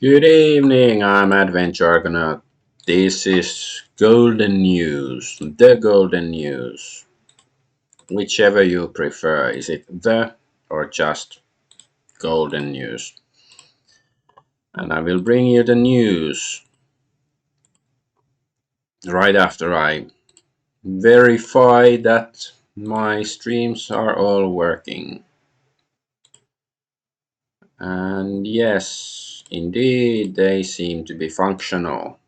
Good evening, I'm Adventure Argonaut. This is Golden News, the Golden News, whichever you prefer. Is it the or just Golden News? And I will bring you the news right after I verify that my streams are all working. And yes, indeed, they seem to be functional.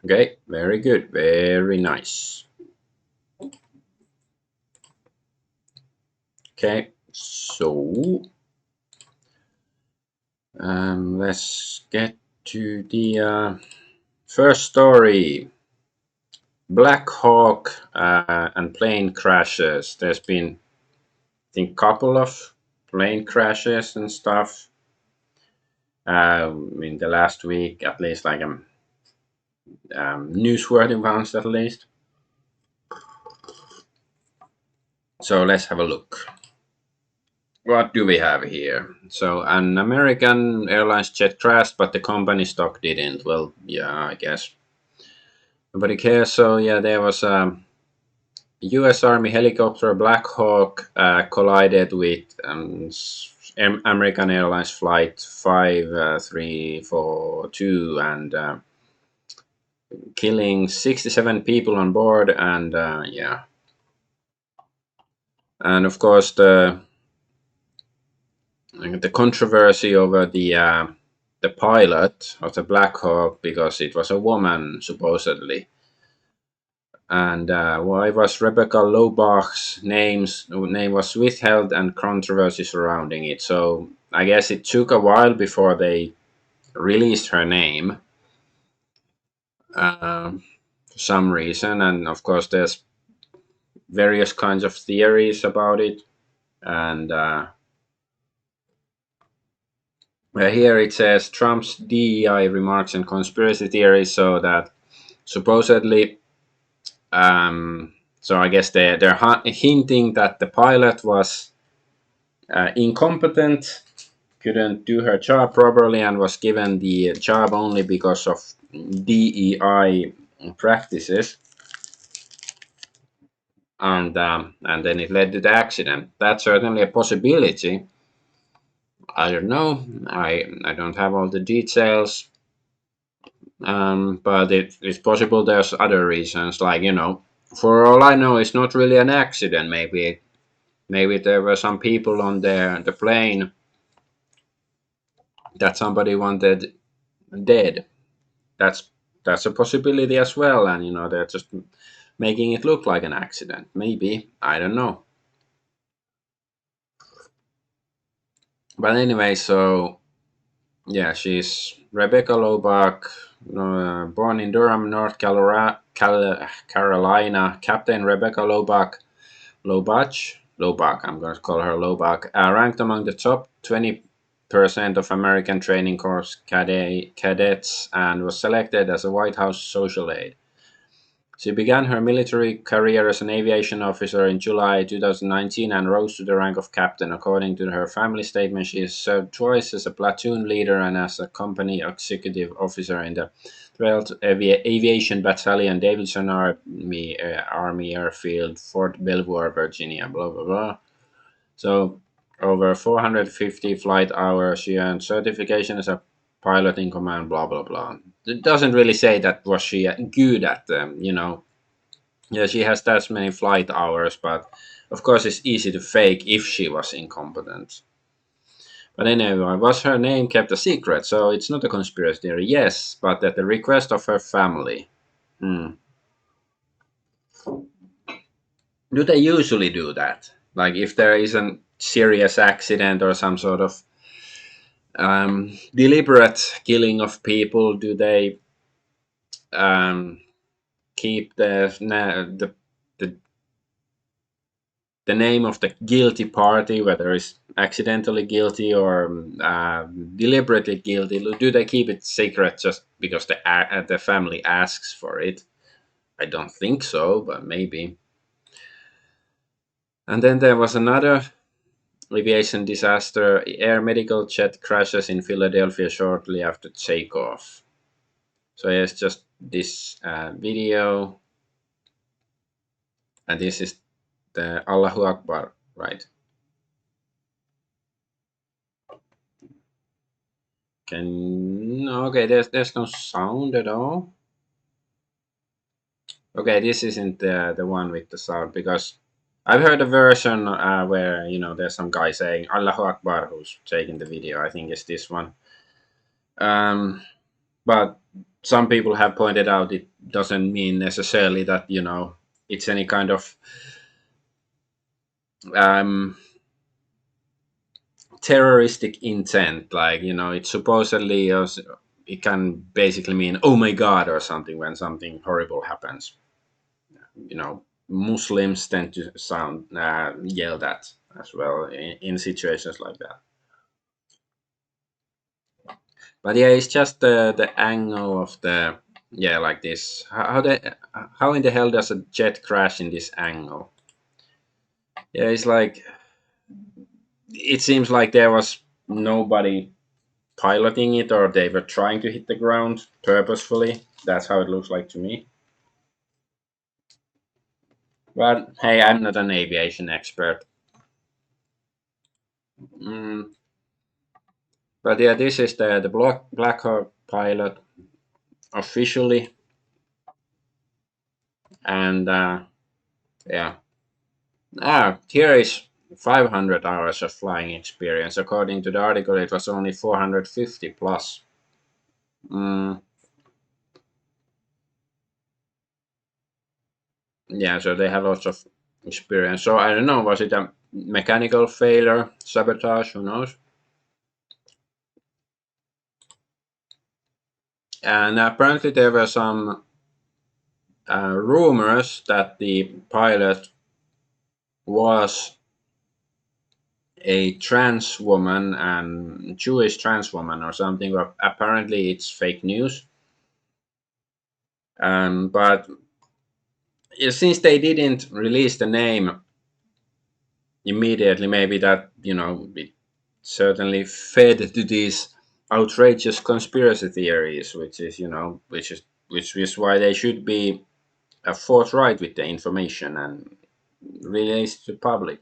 Okay, very good, very nice. Okay, so let's get to the first story. Black Hawk and plane crashes. There's been, I think, couple of plane crashes and stuff in the last week, at least, like newsworthy ones, at least. So let's have a look. What do we have here? So an American Airlines jet crashed, but the company stock didn't. Well, yeah, I guess nobody cares. So yeah, there was a U.S. Army helicopter Black Hawk collided with American Airlines Flight 5342 and killing 67 people on board. And yeah, and of course the controversy over the pilot of the Black Hawk, because it was a woman supposedly. And why was Rebecca Lobach's name was withheld and controversy surrounding it. So I guess it took a while before they released her name for some reason, and of course there's various kinds of theories about it. And here it says Trump's DEI remarks and conspiracy theories, so that supposedly. So I guess they're hinting that the pilot was incompetent, couldn't do her job properly, and was given the job only because of DEI practices, and then it led to the accident. That's certainly a possibility. I don't know. I don't have all the details, but it's possible there's other reasons, like for all I know, it's not really an accident. Maybe there were some people on the plane that somebody wanted dead. That's a possibility as well, and they're just making it look like an accident. Maybe, I don't know. But anyway, so yeah, she's Rebecca Lobach, born in Durham, North Carolina. Captain Rebecca Lobach. I'm going to call her Lobach. Ranked among the top 20% of American Training Corps cadets, and was selected as a White House social aide. She began her military career as an aviation officer in July 2019 and rose to the rank of captain. According to her family statement, she has served twice as a platoon leader and as a company executive officer in the 12th Aviation Battalion, Davidson Army Airfield, Fort Belvoir, Virginia. Blah blah blah. So, over 450 flight hours. She earned certification as a pilot in command. Blah blah blah. It doesn't really say that was she good at them. Yeah, she has that many flight hours, but of course it's easy to fake if she was incompetent. But anyway, was her name kept a secret? So it's not a conspiracy theory. Yes, but at the request of her family. Hmm. Do they usually do that? Like if there is a serious accident or some sort of deliberate killing of people, do they um, keep the the name of the guilty party, whether it's accidentally guilty or deliberately guilty? Do they keep it secret just because the family asks for it? I don't think so, but maybe. And then there was another aviation disaster. Air medical jet crashes in Philadelphia shortly after takeoff. So it's just this video, and this is the Allahu Akbar, right? Can okay? There's no sound at all. Okay, this isn't the one with the sound because I've heard a version where there's some guy saying Allahu Akbar who's taking the video. I think it's this one. Um, but some people have pointed out it doesn't mean necessarily that it's any kind of um, terroristic intent. Like it supposedly it can basically mean oh my god or something when something horrible happens. Muslims tend to sound yelled at as well in situations like that. But yeah, it's just the angle of the like this. How in the hell does a jet crash in this angle? Yeah, it's like it seems like there was nobody piloting it, or they were trying to hit the ground purposefully. That's how it looks like to me. But hey, I'm not an aviation expert. Mm, but yeah, this is the Blackhawk pilot officially, and yeah, here is 500 hours of flying experience. According to the article, it was only 450 plus. Mm, yeah, so they have lots of experience. So I don't know, was it a mechanical failure, sabotage? Who knows? And apparently there were some rumors that the pilot was a trans woman and Jewish trans woman or something. But apparently it's fake news. But since they didn't release the name immediately, maybe that it certainly fed to these outrageous conspiracy theories, which is why they should be forthright with the information and release to public.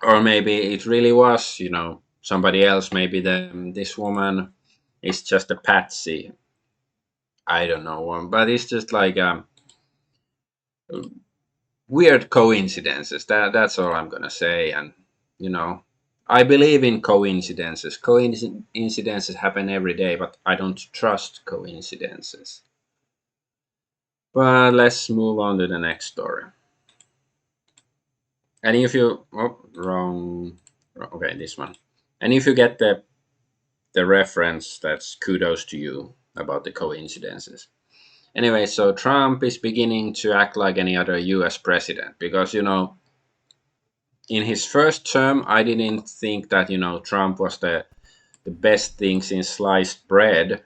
Or maybe it really was somebody else. Maybe this woman is just a patsy. I don't know, but it's just like weird coincidences. That's all I'm gonna say. And you know, I believe in coincidences. Coincidences happen every day, but I don't trust coincidences. But let's move on to the next story. And if you okay, this one. And if you get the reference, that's kudos to you about the coincidences. Anyway, so Trump is beginning to act like any other US president because, in his first term, I didn't think that, Trump was the best thing since sliced bread,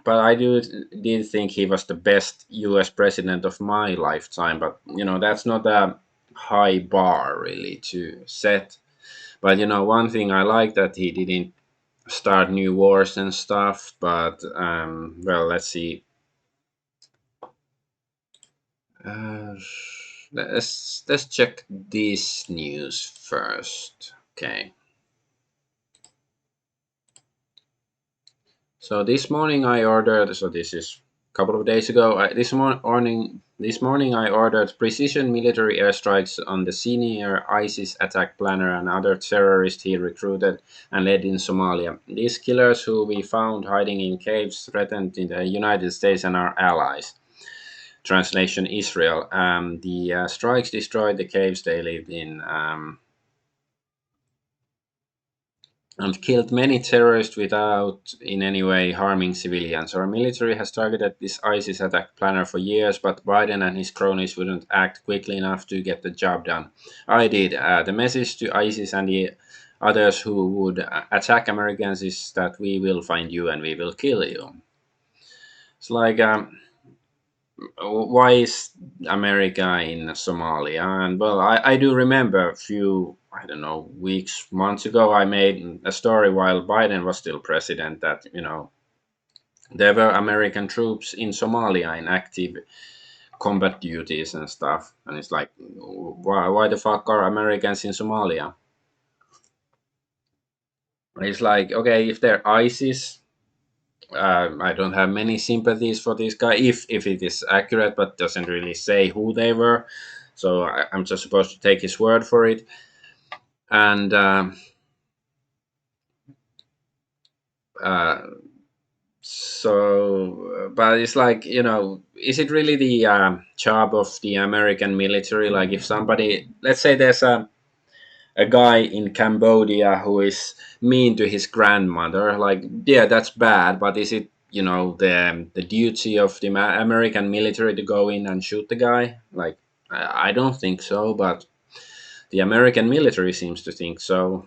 but I did think he was the best US president of my lifetime. But, that's not a high bar really to set. But, one thing I like that he didn't start new wars and stuff. But, well, let's see. Uh, let's check this news first. Okay. So this morning I ordered. So this is a couple of days ago. This morning I ordered precision military airstrikes on the senior ISIS attack planner and other terrorists he recruited and led in Somalia. These killers, who we found hiding in caves, threatened in the United States and our allies. Translation: Israel. The strikes destroyed the caves they lived in. And killed many terrorists without in any way harming civilians. Our military has targeted this ISIS attack planner for years, but Biden and his cronies wouldn't act quickly enough to get the job done. I did. The message to ISIS and the others who would attack Americans is that we will find you and we will kill you. It's like why is America in Somalia? And well, I do remember a few, I don't know, weeks, months ago, I made a story while Biden was still president that, there were American troops in Somalia in active combat duties and stuff. And it's like, why the fuck are Americans in Somalia? It's like, okay, if they're ISIS, I don't have many sympathies for this guy if it is accurate, but doesn't really say who they were. So I'm just supposed to take his word for it. And uh, but it's like, is it really the job of the American military? Like, if somebody, let's say there's a guy in Cambodia who is mean to his grandmother. Like, yeah, that's bad, but is it, the duty of the American military to go in and shoot the guy? Like, I don't think so, but the American military seems to think so,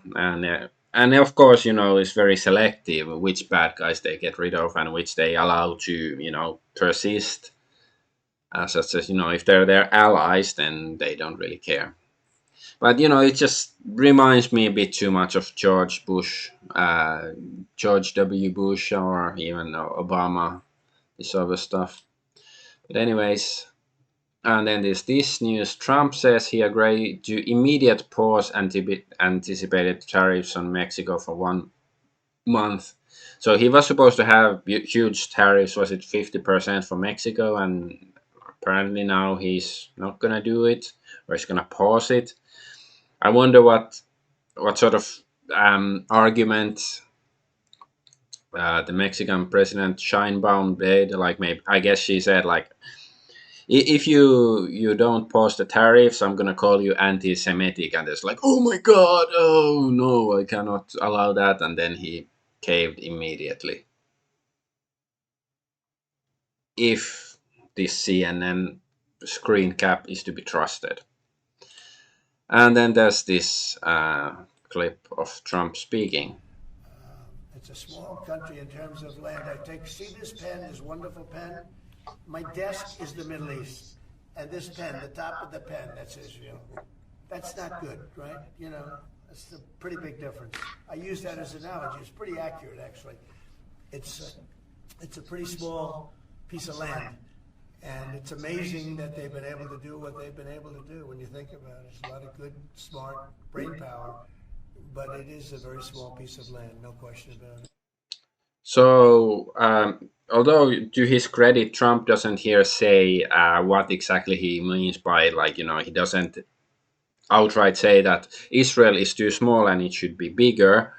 and of course, it's very selective which bad guys they get rid of and which they allow to, persist. Such as, if they're their allies, then they don't really care. But it just reminds me a bit too much of George Bush, George W. Bush, or even Obama, this other stuff. But anyways, and then there's this news: Trump says he agreed to immediate pause anticipated tariffs on Mexico for 1 month. So he was supposed to have huge tariffs. Was it 50% for Mexico? And apparently now he's not gonna do it, or he's gonna pause it. I wonder what sort of argument the Mexican president Scheinbaum made. Like, maybe, I guess she said, like, if you don't post the tariffs, I'm gonna call you anti-Semitic. And it's like, oh my god, oh no, I cannot allow that. And then he caved immediately. If this CNN screen cap is to be trusted. And then there's this clip of Trump speaking. It's a small country in terms of land. See this pen, this wonderful pen? My desk is the Middle East. And this pen, the top of the pen, that's Israel. That's not good, right? That's a pretty big difference. I use that as an analogy. It's pretty accurate, actually. It's a pretty small piece of land. And it's amazing that they've been able to do what they've been able to do when you think about it. It's a lot of good, smart brain power, but it is a very small piece of land, no question about it. So, although to his credit, Trump doesn't here say what exactly he means by, like, he doesn't outright say that Israel is too small and it should be bigger,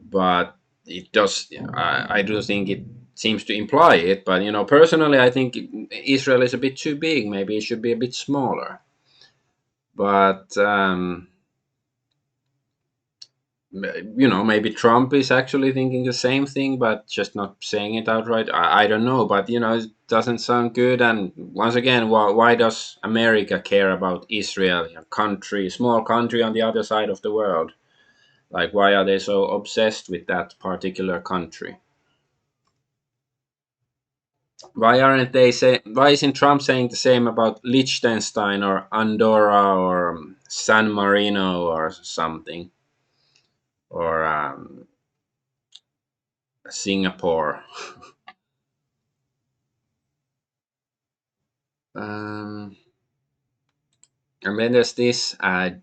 but it does. I do think it seems to imply it. But personally, I think Israel is a bit too big. Maybe it should be a bit smaller. But maybe Trump is actually thinking the same thing, but just not saying it outright. I don't know, but it doesn't sound good. And once again, why does America care about Israel, country, small country on the other side of the world? Like, why are they so obsessed with that particular country? Why aren't they say? Why isn't Trump saying the same about Liechtenstein or Andorra or San Marino or something, or Singapore? Um, and then there's this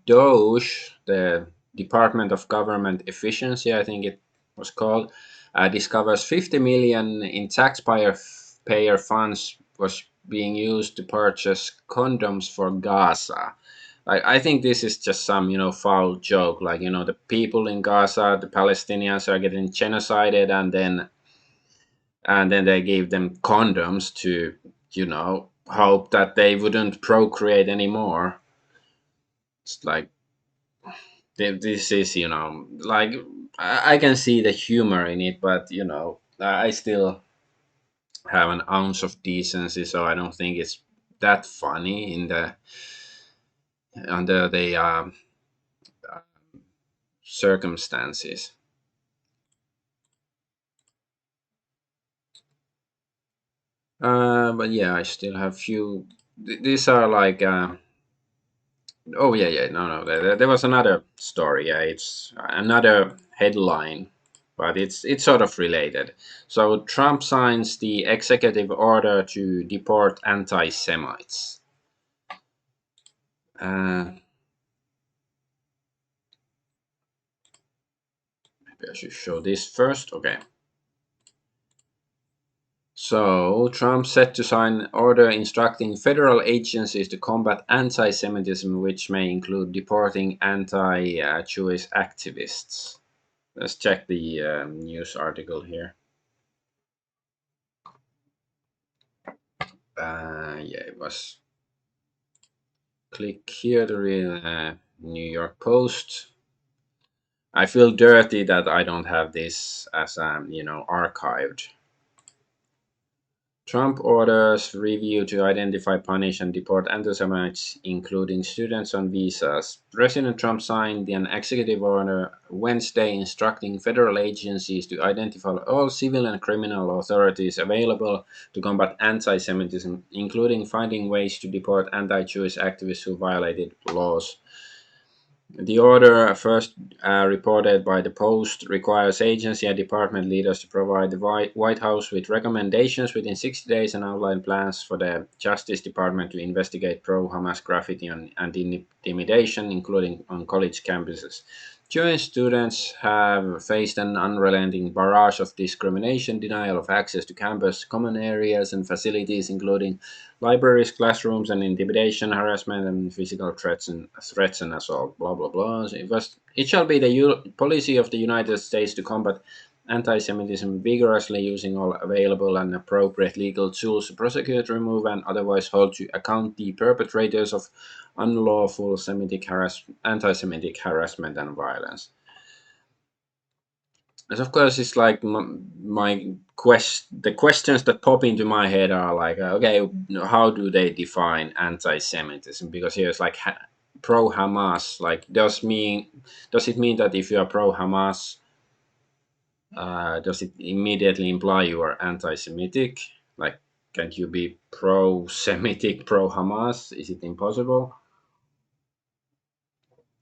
DOGE, the Department of Government Efficiency, I think it was called, discovers 50 million in taxpayer payer funds was being used to purchase condoms for Gaza. Like, I think this is just some foul joke. Like, the people in Gaza, the Palestinians are getting genocided, and then they gave them condoms to hope that they wouldn't procreate anymore. It's like, this is, like, I can see the humor in it, but I still have an ounce of decency, so I don't think it's that funny in the under the circumstances. But yeah, I still have few. These are like. Oh yeah, yeah. No, no. There was another story. Yeah, it's another headline, but it's sort of related. So Trump signs the executive order to deport anti-Semites. Uh, Maybe I should show this first. Okay. So Trump set to sign order instructing federal agencies to combat anti-Semitism, which may include deporting anti-Jewish activists. Let's check the news article here. Yeah, it was. Click here to read New York Post. I feel dirty that I don't have this as archived. Trump orders review to identify, punish, and deport anti-Semites, including students on visas. President Trump signed an executive order Wednesday instructing federal agencies to identify all civil and criminal authorities available to combat anti-Semitism, including finding ways to deport anti-Jewish activists who violated laws. The order, first reported by the Post, requires agency and department leaders to provide the White House with recommendations within 60 days and outline plans for the Justice Department to investigate pro Hamas graffiti and intimidation, including on college campuses. Jewish students have faced an unrelenting barrage of discrimination, denial of access to campus, common areas, and facilities, including libraries, classrooms, and intimidation, harassment, and physical threats and assault. Blah blah blah. It shall be the policy of the United States to combat anti-Semitism vigorously, using all available and appropriate legal tools to prosecute, remove, and otherwise hold to account the perpetrators of unlawful anti-Semitic harassment and violence. And of course, it's like the questions that pop into my head are like, okay, how do they define anti-Semitism? Because here's like pro-Hamas. Like, does it mean that if you are pro-Hamas, does it immediately imply you are anti-Semitic? Like, can't you be pro-Semitic, pro-Hamas? Is it impossible?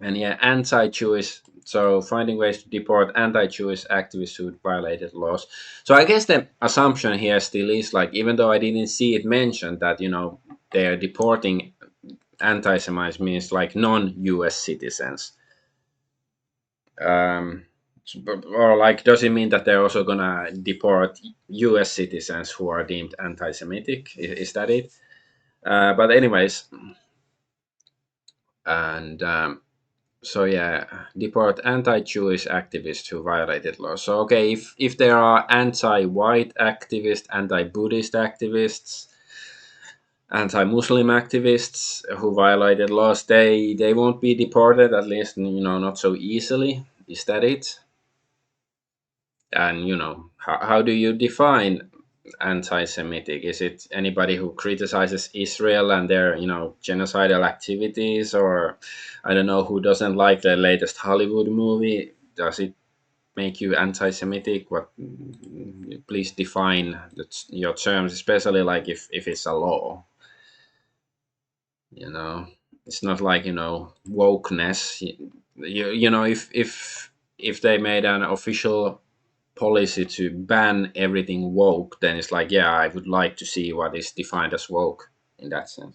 And yeah, anti-Jewish. So finding ways to deport anti-Jewish activists who violated laws. So I guess the assumption here still is like, even though I didn't see it mentioned that they're deporting anti-Semites means like non-U.S. citizens. Um, or like, does it mean that they're also gonna deport U.S. citizens who are deemed anti-Semitic? Is that it? But anyways, and so yeah, deport anti-Jewish activists who violated laws. So okay, if there are anti-white activists, anti-Buddhist activists, anti-Muslim activists who violated laws, they won't be deported, at least not so easily. Is that it? And how do you define anti-Semitic? Is it anybody who criticizes Israel and their genocidal activities, or I don't know, who doesn't like the latest Hollywood movie? Does it make you anti-Semitic? What? Please define your terms, especially like if it's a law. You know, it's not like wokeness. If they made an official policy to ban everything woke, then it's like, yeah, I would like to see what is defined as woke in that sense.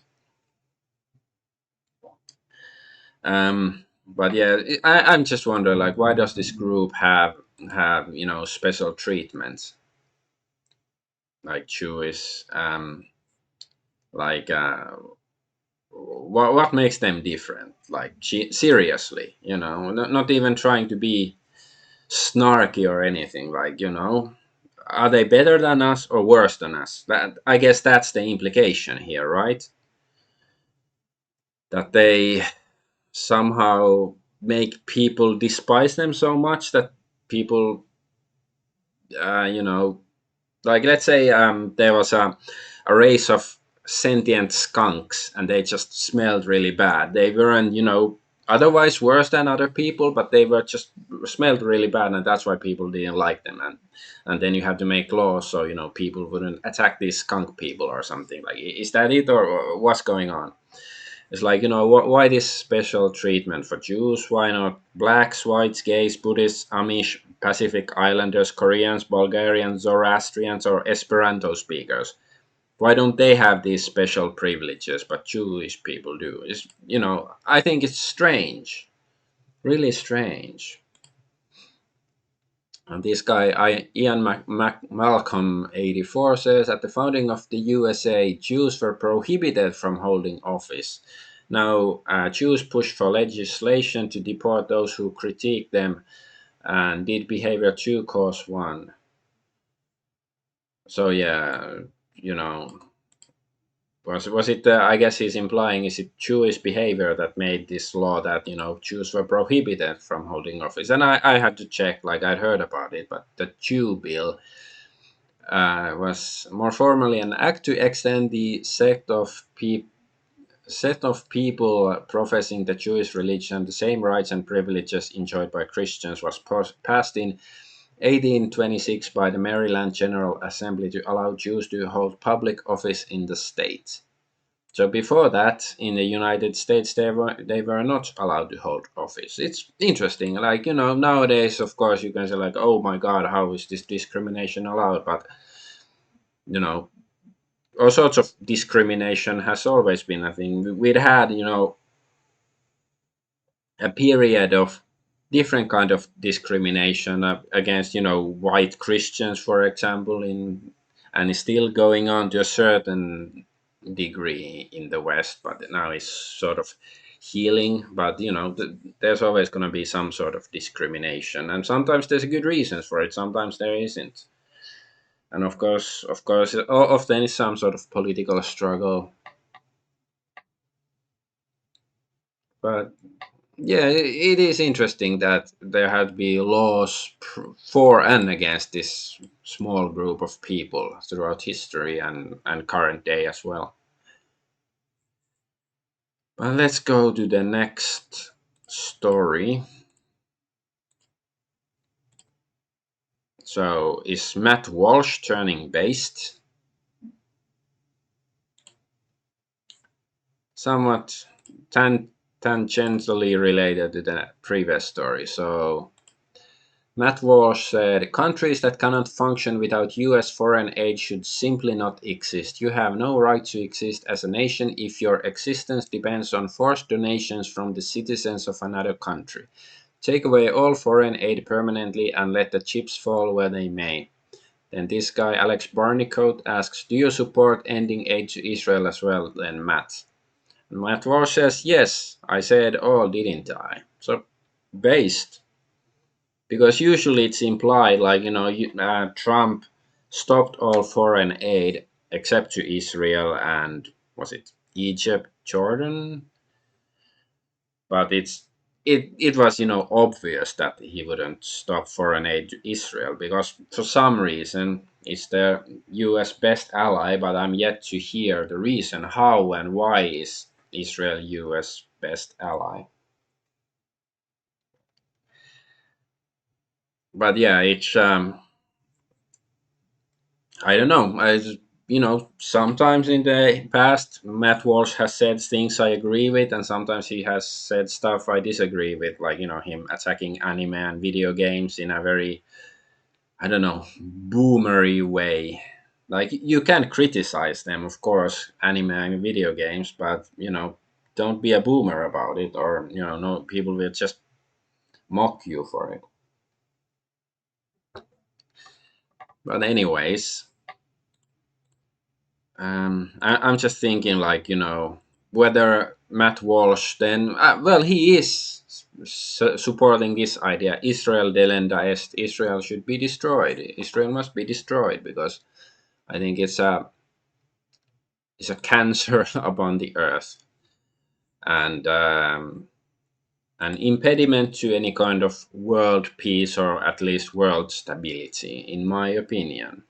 But yeah, I'm just wondering, like, why does this group have special treatments like Jewish? Like, what makes them different? Like, seriously, not even trying to be snarky or anything. Like, are they better than us or worse than us? That, I guess that's the implication here, right? That they somehow make people despise them so much that people, you know, like, let's say there was a race of sentient skunks and they just smelled really bad. They weren't, otherwise worse than other people, but they were just smelled really bad, and that's why people didn't like them. And then you have to make laws so people wouldn't attack these skunk people or something. Like, is that it, or what's going on? It's like, why this special treatment for Jews? Why not blacks, whites, gays, Buddhists, Amish, Pacific Islanders, Koreans, Bulgarians, Zoroastrians, or Esperanto speakers? Why don't they have these special privileges, but Jewish people do? I think it's strange, really strange. And this guy, Ian Malcolm 84, says at the founding of the USA, Jews were prohibited from holding office. Now, Jews pushed for legislation to deport those who critiqued them, and did behavior 2 cause 1. So yeah, you know, was it? I guess he's implying, is it Jewish behavior that made this law that Jews were prohibited from holding office? And I had to check, like I'd heard about it, but the Jew bill was more formally an act to extend the set of people professing the Jewish religion the same rights and privileges enjoyed by Christians, was passed in 1826 by the Maryland General Assembly to allow Jews to hold public office in the state. So before that, in the United States, they were not allowed to hold office. It's interesting. Like, nowadays, of course, you can say like, oh my God, how is this discrimination allowed? But you know, all sorts of discrimination has always been a thing. We'd had, a period of different kind of discrimination against, white Christians, for example, and it's still going on to a certain degree in the West, but now it's sort of healing. But there's always going to be some sort of discrimination, and sometimes there's good reasons for it, sometimes there isn't. And of course, often it's some sort of political struggle. But yeah, it is interesting that there had be laws for and against this small group of people throughout history and current day as well. But let's go to the next story. So, is Matt Walsh turning based? Somewhat tangentially related to the previous story. So, Matt Walsh said, countries that cannot function without US foreign aid should simply not exist. You have no right to exist as a nation if your existence depends on forced donations from the citizens of another country. Take away all foreign aid permanently and let the chips fall where they may. Then this guy, Alex Barnicoat, asks, do you support ending aid to Israel as well? Then Matt. And Matt Walsh says, yes, I said all, didn't I? So, based. Because usually it's implied, like, Trump stopped all foreign aid except to Israel and, was it Egypt, Jordan? But it was, obvious that he wouldn't stop foreign aid to Israel, because for some reason it's the US best ally, but I'm yet to hear the reason how and why is Israel US best ally. But yeah, it's I don't know. Sometimes in the past, Matt Walsh has said things I agree with, and sometimes he has said stuff I disagree with, like, him attacking anime and video games in a very, I don't know, boomery way. Like, you can criticize them, of course, anime and video games, but, don't be a boomer about it, or, no, people will just mock you for it. But, anyways, I'm just thinking, like, whether Matt Walsh then, well, he is supporting this idea. Israel delenda est. Israel should be destroyed. Israel must be destroyed because I think it's a cancer upon the earth, and an impediment to any kind of world peace, or at least world stability, in my opinion.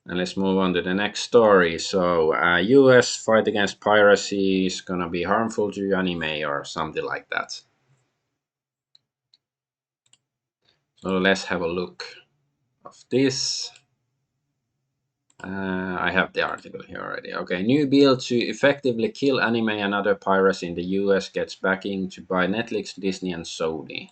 And let's move on to the next story. So, U.S. fight against piracy is gonna be harmful to anime or something like that. So let's have a look of this. I have the article here already. Okay, new bill to effectively kill anime and other piracy in the U.S. gets backing to buy Netflix, Disney, and Sony.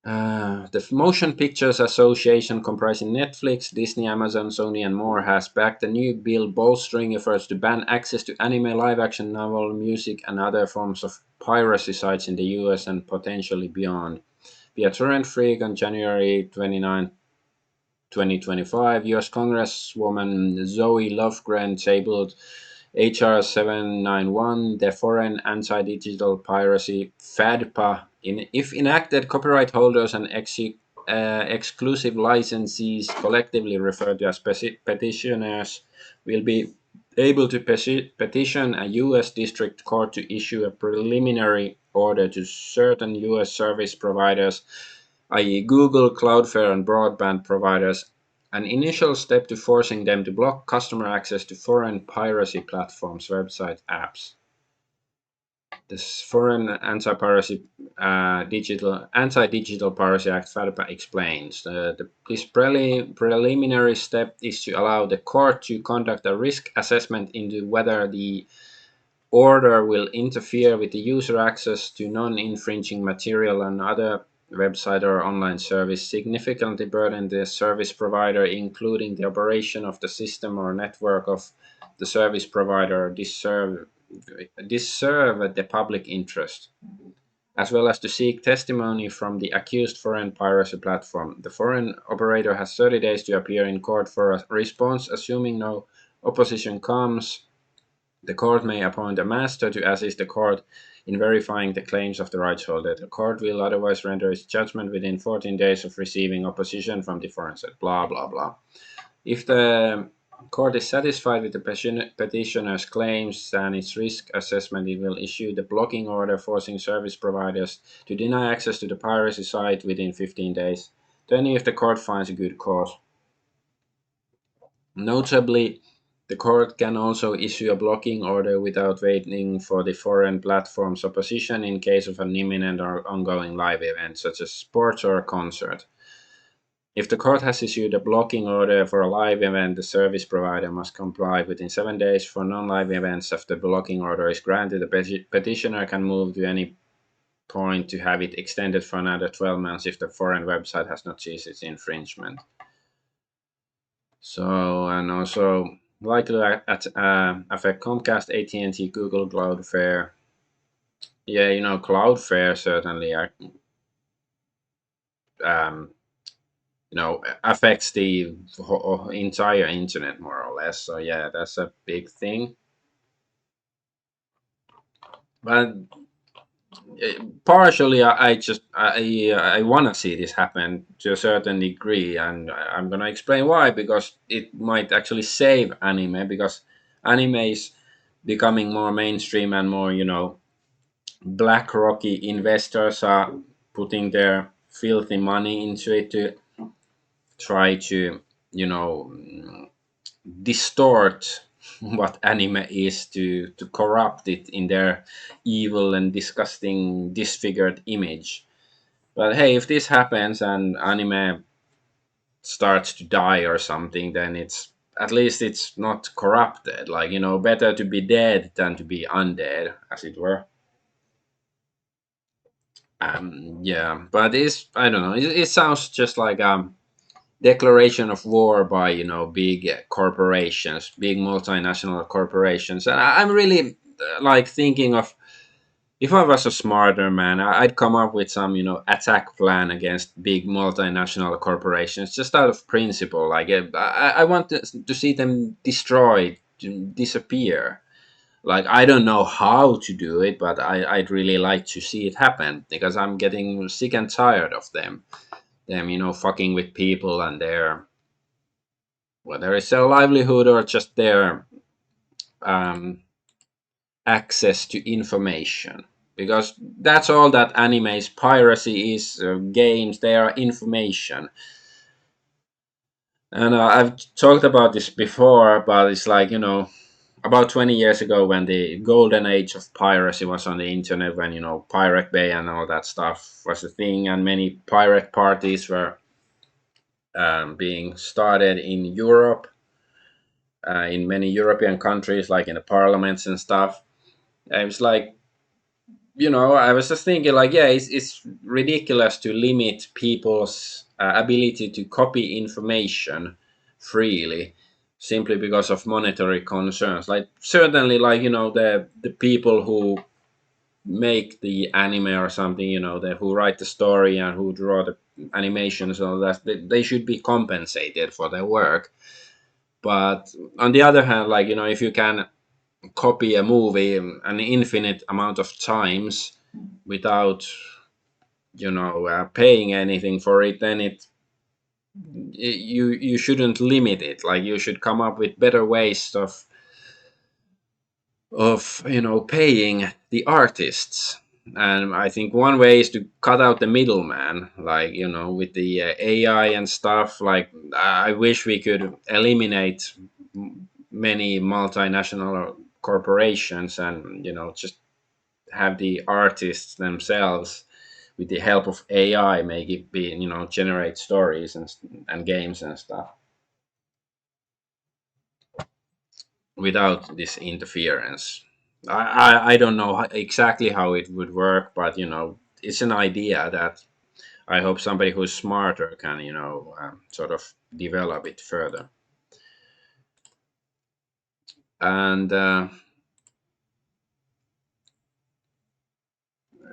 The Motion Pictures Association, comprising Netflix, Disney, Amazon, Sony, and more, has backed a new bill bolstering efforts to ban access to anime, live action, novel, music, and other forms of piracy sites in the US and potentially beyond. Via torrent freak on January 29, 2025, US Congresswoman Zoe Lofgren tabled HR 791, the Foreign Anti-Digital Piracy (FADPA). If enacted, copyright holders and exclusive licensees, collectively referred to as petitioners, will be able to petition a U.S. district court to issue a preliminary order to certain U.S. service providers, i.e., Google, Cloudflare, and broadband providers, an initial step to forcing them to block customer access to foreign piracy platforms, websites, apps. This Foreign Anti-Piracy Anti-Digital Piracy Act (FATPA) explains this preliminary step is to allow the court to conduct a risk assessment into whether the order will interfere with the user access to non-infringing material and other website or online service, significantly burden the service provider, including the operation of the system or network of the service provider, disserve the public interest, as well as to seek testimony from the accused foreign piracy platform. The foreign operator has 30 days to appear in court for a response. Assuming no opposition comes, the court may appoint a master to assist the court in verifying the claims of the rights holder. The court will otherwise render its judgment within 14 days of receiving opposition from the foreign side. Blah, blah, blah. If the court is satisfied with the petitioner's claims and its risk assessment, it will issue the blocking order forcing service providers to deny access to the piracy site within 15 days, then if the court finds a good cause. Notably, the court can also issue a blocking order without waiting for the foreign platform's opposition in case of an imminent or ongoing live event, such as sports or a concert. If the court has issued a blocking order for a live event, the service provider must comply within 7 days. For non-live events, after the blocking order is granted, the petitioner can move to any point to have it extended for another 12 months if the foreign website has not ceased its infringement. So, and also likely affect Comcast, AT&T, Google, Cloudflare. Yeah, Cloudflare certainly um, affects the entire internet more or less. So yeah, that's a big thing. But partially, I want to see this happen to a certain degree, and I'm gonna explain why. Because it might actually save anime, because anime is becoming more mainstream and more, black rocky investors are putting their filthy money into it to try to, you know distort what anime is, to corrupt it in their evil and disgusting disfigured image. But hey, if this happens and anime starts to die or something, then it's at least it's not corrupted. Like, better to be dead than to be undead, as it were. Yeah, but it's, I don't know. It sounds just like declaration of war by, big corporations, big multinational corporations. And I'm really like thinking of, if I was a smarter man, I'd come up with some, attack plan against big multinational corporations, just out of principle. Like, I want to see them destroyed, to disappear. Like, I don't know how to do it, but I'd really like to see it happen, because I'm getting sick and tired of them, fucking with people and their, whether it's their livelihood or just their um, access to information. Because that's all that anime's piracy is, games, they are information. And I've talked about this before, but it's like, about 20 years ago when the golden age of piracy was on the internet, when, Pirate Bay and all that stuff was a thing, and many pirate parties were being started in Europe, in many European countries, like in the parliaments and stuff. I was like, I was just thinking, like, yeah, it's ridiculous to limit people's ability to copy information freely simply because of monetary concerns. Like, certainly, like, the people who make the anime or something, who write the story and who draw the animations and all that, they should be compensated for their work. But on the other hand, like, if you can copy a movie an infinite amount of times without paying anything for it, then you shouldn't limit it. Like, you should come up with better ways of paying the artists. And I think one way is to cut out the middleman, like, with the AI and stuff. Like, I wish we could eliminate many multinational corporations, and just have the artists themselves, with the help of AI, make it be, generate stories and games and stuff without this interference. I don't know exactly how it would work, but it's an idea that I hope somebody who's smarter can sort of develop it further. And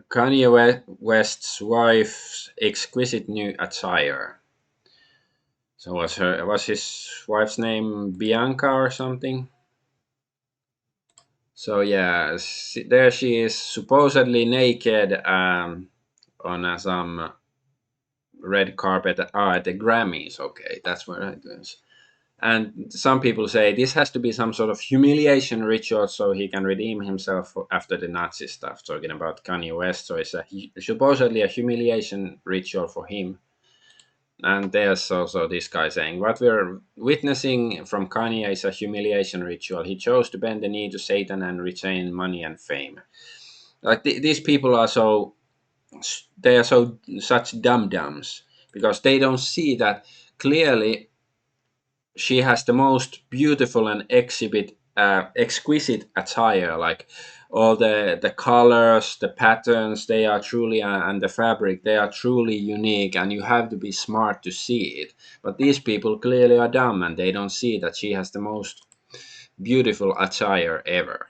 Kanye West's wife's exquisite new attire. So was his wife's name Bianca or something? So yeah, there she is, supposedly naked, on some red carpet. At the Grammys. Okay, that's where it is. And some people say this has to be some sort of humiliation ritual so he can redeem himself after the Nazi stuff. Talking about Kanye West, so it's supposedly a humiliation ritual for him. And there's also this guy saying, what we're witnessing from Kanye is a humiliation ritual. He chose to bend the knee to Satan and retain money and fame. Like, these people are they are such dum dums, because they don't see that clearly she has the most beautiful and exquisite attire. Like, all the colors, the patterns, they are truly, and the fabric, they are truly unique, and you have to be smart to see it. But these people clearly are dumb, and they don't see that she has the most beautiful attire ever.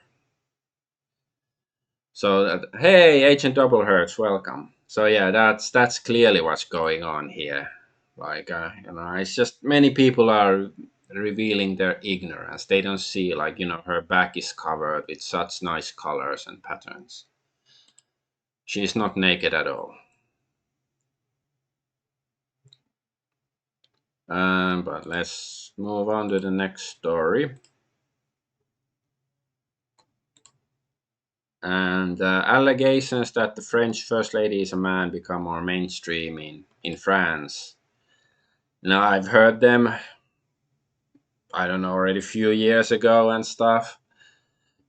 So that, hey, Agent Double Hertz, welcome. So yeah, that's clearly what's going on here. Like, it's just many people are revealing their ignorance. They don't see, like, her back is covered with such nice colors and patterns. She's not naked at all. But let's move on to the next story. And allegations that the French First Lady is a man become more mainstream in France. Now, I've heard them, I don't know, already a few years ago and stuff.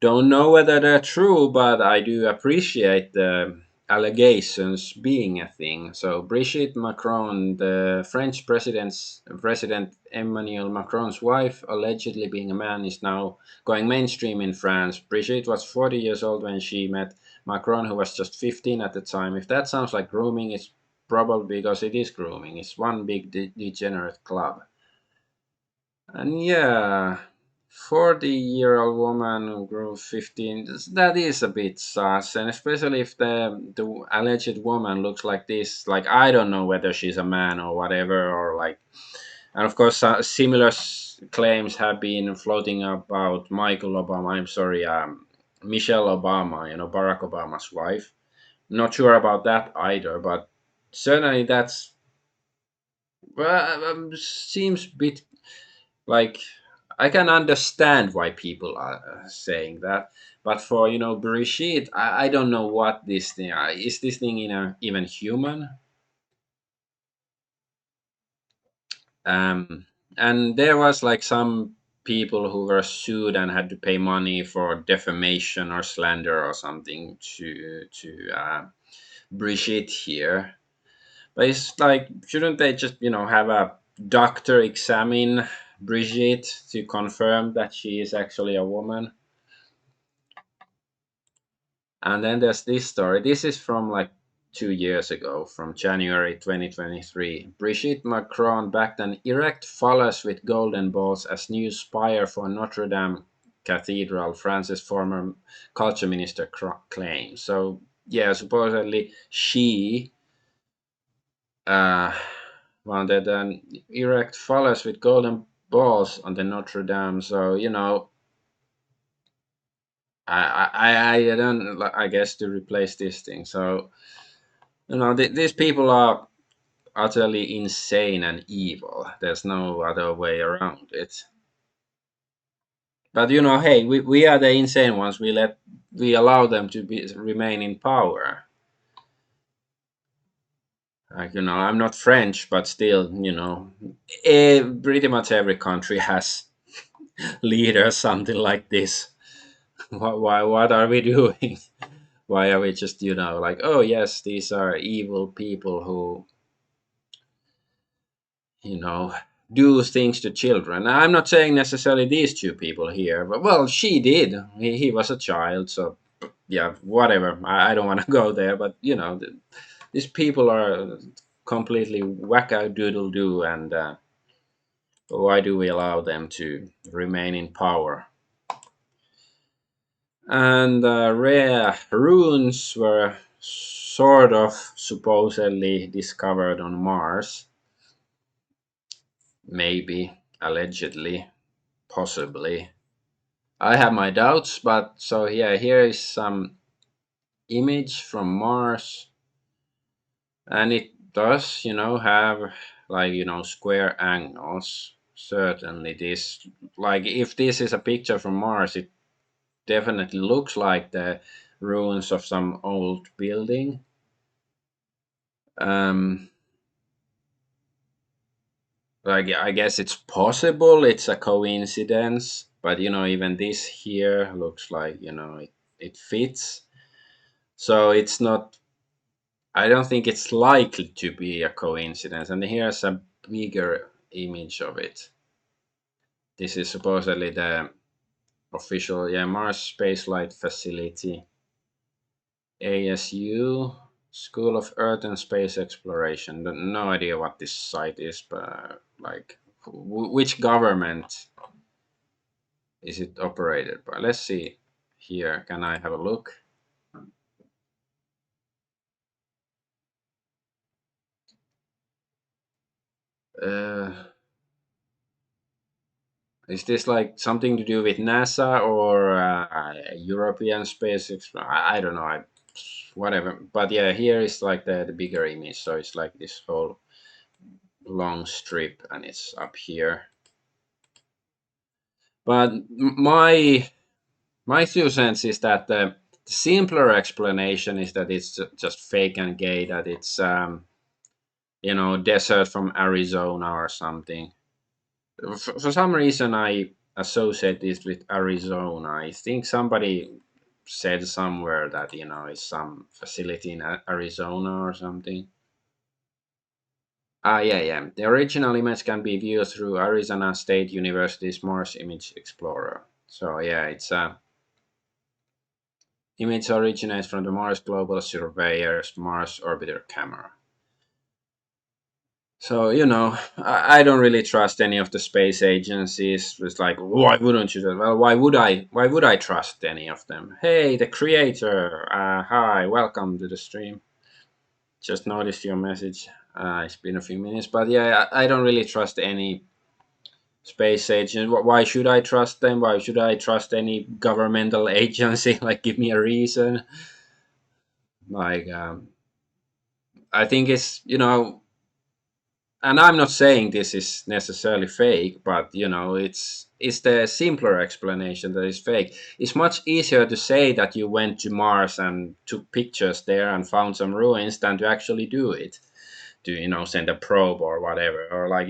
Don't know whether they're true, but I do appreciate the allegations being a thing. So Brigitte Macron, the French President Emmanuel Macron's wife, allegedly being a man, is now going mainstream in France. Brigitte was 40 years old when she met Macron, who was just 15 at the time. If that sounds like grooming, it's probably because it is grooming. It's one big degenerate club. And yeah, 40-year-old woman who grew 15, that is a bit sus. And especially if the alleged woman looks like this. Like, I don't know whether she's a man or whatever, or like. And of course, similar claims have been floating about Michael Obama. I'm sorry, Michelle Obama, Barack Obama's wife. Not sure about that either, but certainly that's, well, seems bit like, I can understand why people are saying that, but for Brigitte, I don't know what this thing is. This thing even human? and there was like some people who were sued and had to pay money for defamation or slander or something to Brigitte here. But it's like, shouldn't they just, have a doctor examine Brigitte to confirm that she is actually a woman? And then there's this story. This is from like 2 years ago, from January 2023. Brigitte Macron backed an erect phallus with golden balls as new spire for Notre Dame Cathedral, France's former culture minister claims. So, yeah, supposedly she uh, wanted an erect phallus with golden balls on the Notre Dame. So, I don't, I guess, to replace this thing. So, these people are utterly insane and evil. There's no other way around it. But hey, we are the insane ones. We allow them to remain in power. Like, I'm not French, but still, pretty much every country has leaders something like this. What are we doing? Why are we just, like, oh yes, these are evil people who, you know, do things to children. I'm not saying necessarily these two people here, but well, she did. He was a child, so yeah, whatever. I don't want to go there, but these people are completely wackadoodle doo, and why do we allow them to remain in power? And rare ruins were sort of supposedly discovered on Mars, maybe, allegedly, possibly. I have my doubts, but so yeah, here is some image from Mars, and it does, have like square angles. Certainly, this, like, if this is a picture from Mars, it definitely looks like the ruins of some old building. Um, like, I guess it's possible it's a coincidence, but even this here looks like it fits. So it's not. I don't think it's likely to be a coincidence. And here's a bigger image of it. This is supposedly the official, yeah, Mars Spaceflight Facility, ASU, School of Earth and Space Exploration. No idea what this site is, but like, which government is it operated by? Let's see here. Can I have a look? Uh, Is this like something to do with NASA or European Space I don't know. Whatever. But yeah, here is like the bigger image. So it's like this whole long strip, and it's up here. But my 2 cents is that the simpler explanation is that it's just fake and gay. That it's desert from Arizona or something. For some reason, I associate this with Arizona. I think somebody said somewhere that it's some facility in Arizona or something. Ah, yeah, yeah. The original image can be viewed through Arizona State University's Mars Image Explorer. So yeah, it's a image originates from the Mars Global Surveyor's Mars Orbiter camera. So I don't really trust any of the space agencies. It's like, why wouldn't you? Well, why would I? Why would I trust any of them? Hey, the creator. Hi, welcome to the stream. Just noticed your message. It's been a few minutes, but yeah, I don't really trust any space agent. Why should I trust them? Why should I trust any governmental agency? Like, give me a reason. Like, I think it's and I'm not saying this is necessarily fake, but it's the simpler explanation that is fake. It's much easier to say that you went to Mars and took pictures there and found some ruins than to actually do it. To send a probe or whatever, or like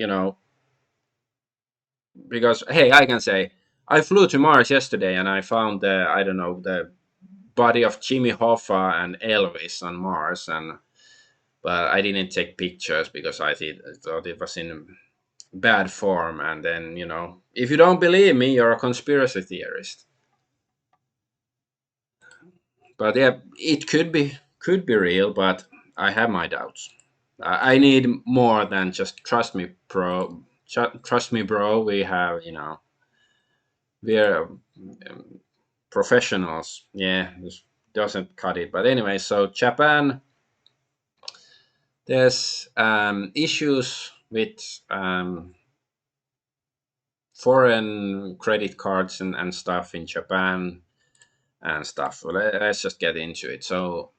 because hey, I can say I flew to Mars yesterday and I found the, I don't know, the body of Jimmy Hoffa and Elvis on Mars, and but I didn't take pictures because I thought it was in bad form. And then, if you don't believe me, you're a conspiracy theorist. But yeah, it could be real, but I have my doubts. I need more than just trust me, bro. Trust me, bro. We're professionals. Yeah, this doesn't cut it. But anyway, so Japan, there's issues with foreign credit cards and stuff in Japan and stuff. Well, let's just get into it. So,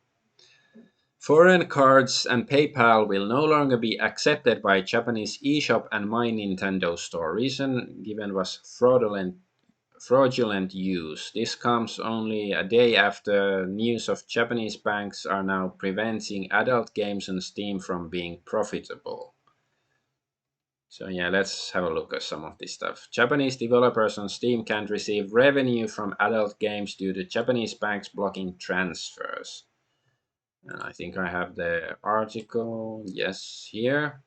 foreign cards and PayPal will no longer be accepted by Japanese eShop and My Nintendo Store. Reason given was fraudulent use. This comes only a day after news of Japanese banks are now preventing adult games on Steam from being profitable. So yeah, let's have a look at some of this stuff. Japanese developers on Steam can't receive revenue from adult games due to Japanese banks blocking transfers. And I think I have the article, yes, here.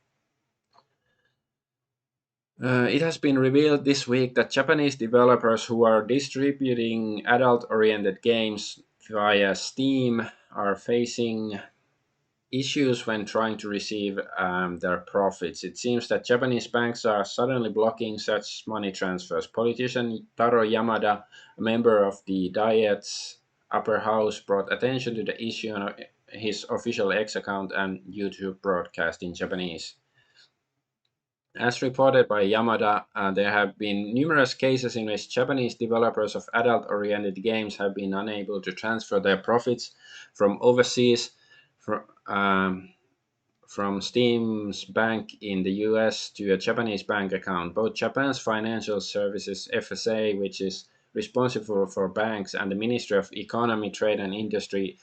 It has been revealed this week that Japanese developers who are distributing adult oriented games via Steam are facing issues when trying to receive their profits. It seems that Japanese banks are suddenly blocking such money transfers. Politician Taro Yamada, a member of the Diet's upper house, brought attention to the issue on his official X account and YouTube broadcast in Japanese. As reported by Yamada, there have been numerous cases in which Japanese developers of adult oriented games have been unable to transfer their profits from overseas from, from Steam's bank in the US to a Japanese bank account. Both Japan's Financial Services FSA, which is responsible for banks, and the Ministry of Economy, Trade and Industry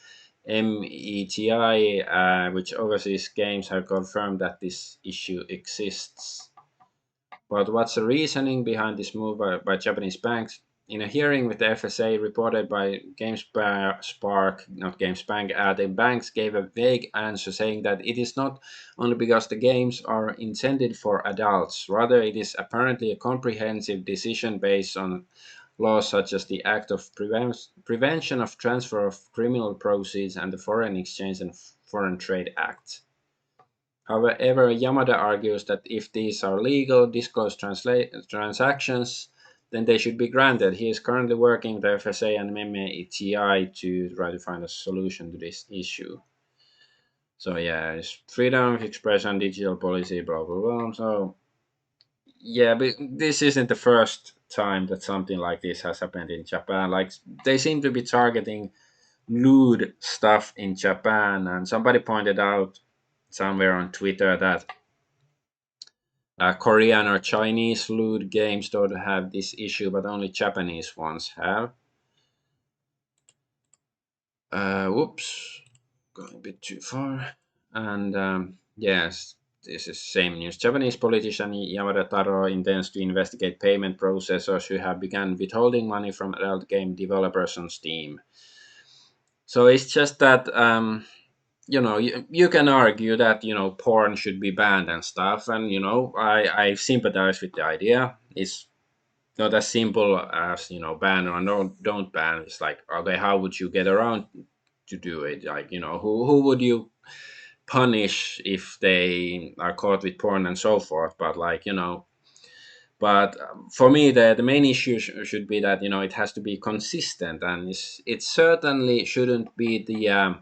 METI, which oversees games, have confirmed that this issue exists. But what's the reasoning behind this move by Japanese banks? In a hearing with the FSA reported by GameSpark, not GameSpank, the banks gave a vague answer saying that it is not only because the games are intended for adults, rather, it is apparently a comprehensive decision based on laws such as the Act of Prevention of Transfer of Criminal Proceeds and the Foreign Exchange and Foreign Trade Act. However, Yamada argues that if these are legal, disclosed transactions, then they should be granted. He is currently working with the FSA and METI to try to find a solution to this issue. So yeah, it's freedom of expression, digital policy, blah blah blah. So yeah, but this isn't the first time that something like this has happened in Japan. Like, they seem to be targeting lewd stuff in Japan, and somebody pointed out somewhere on Twitter that Korean or Chinese lewd games don't have this issue, but only Japanese ones have. Whoops, going a bit too far. And yes, this is same news. Japanese politician Yamada Taro intends to investigate payment processors who have begun withholding money from adult game developers on Steam. So it's just that you can argue that porn should be banned and stuff, and I sympathize with the idea. It's not as simple as ban or don't ban. It's like, okay, how would you get around to do it? Like, who would you punish if they are caught with porn and so forth? But like, but for me, the main issue should be that it has to be consistent, and it certainly shouldn't be the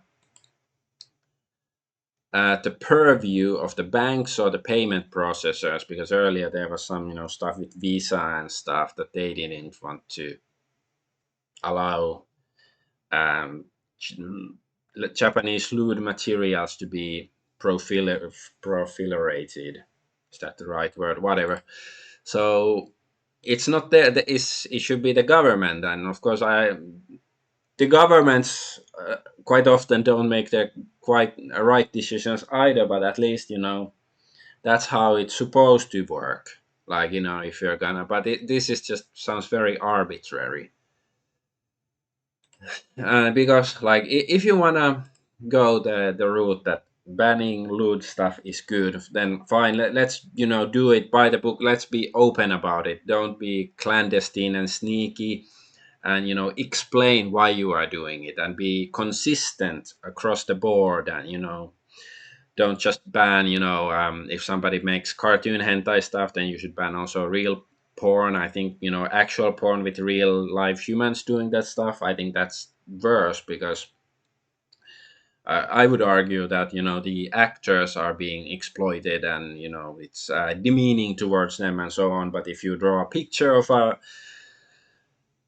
purview of the banks or the payment processors, because earlier there was some stuff with Visa and stuff that they didn't want to allow um, Japanese lewd materials to be proliferated. Is that the right word? Whatever. So it's not there. It should be the government, and of course, the governments quite often don't make the quite right decisions either. But at least that's how it's supposed to work. Like, if you're gonna, but this is just sounds very arbitrary. Because like if you wanna go the route that banning lewd stuff is good, then fine. Let's do it by the book. Let's be open about it. Don't be clandestine and sneaky, and explain why you are doing it, and be consistent across the board, and don't just ban, if somebody makes cartoon hentai stuff, then you should ban also real porn. I think, actual porn with real live humans doing that stuff, I think that's worse, because I would argue that, the actors are being exploited, and, it's demeaning towards them and so on. But if you draw a picture of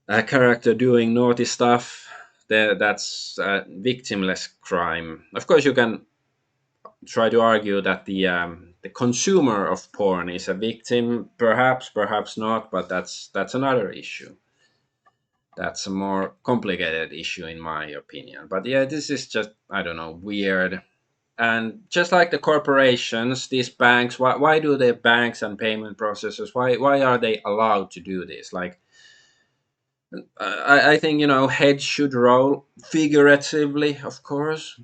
a character doing naughty stuff, that's victimless crime. Of course, you can try to argue that the consumer of porn is a victim, perhaps not, but that's another issue. That's a more complicated issue in my opinion. But yeah, this is just, I don't know, weird. And just like the corporations, these banks, why do the banks and payment processors, why are they allowed to do this? Like, I think, heads should roll, figuratively, of course,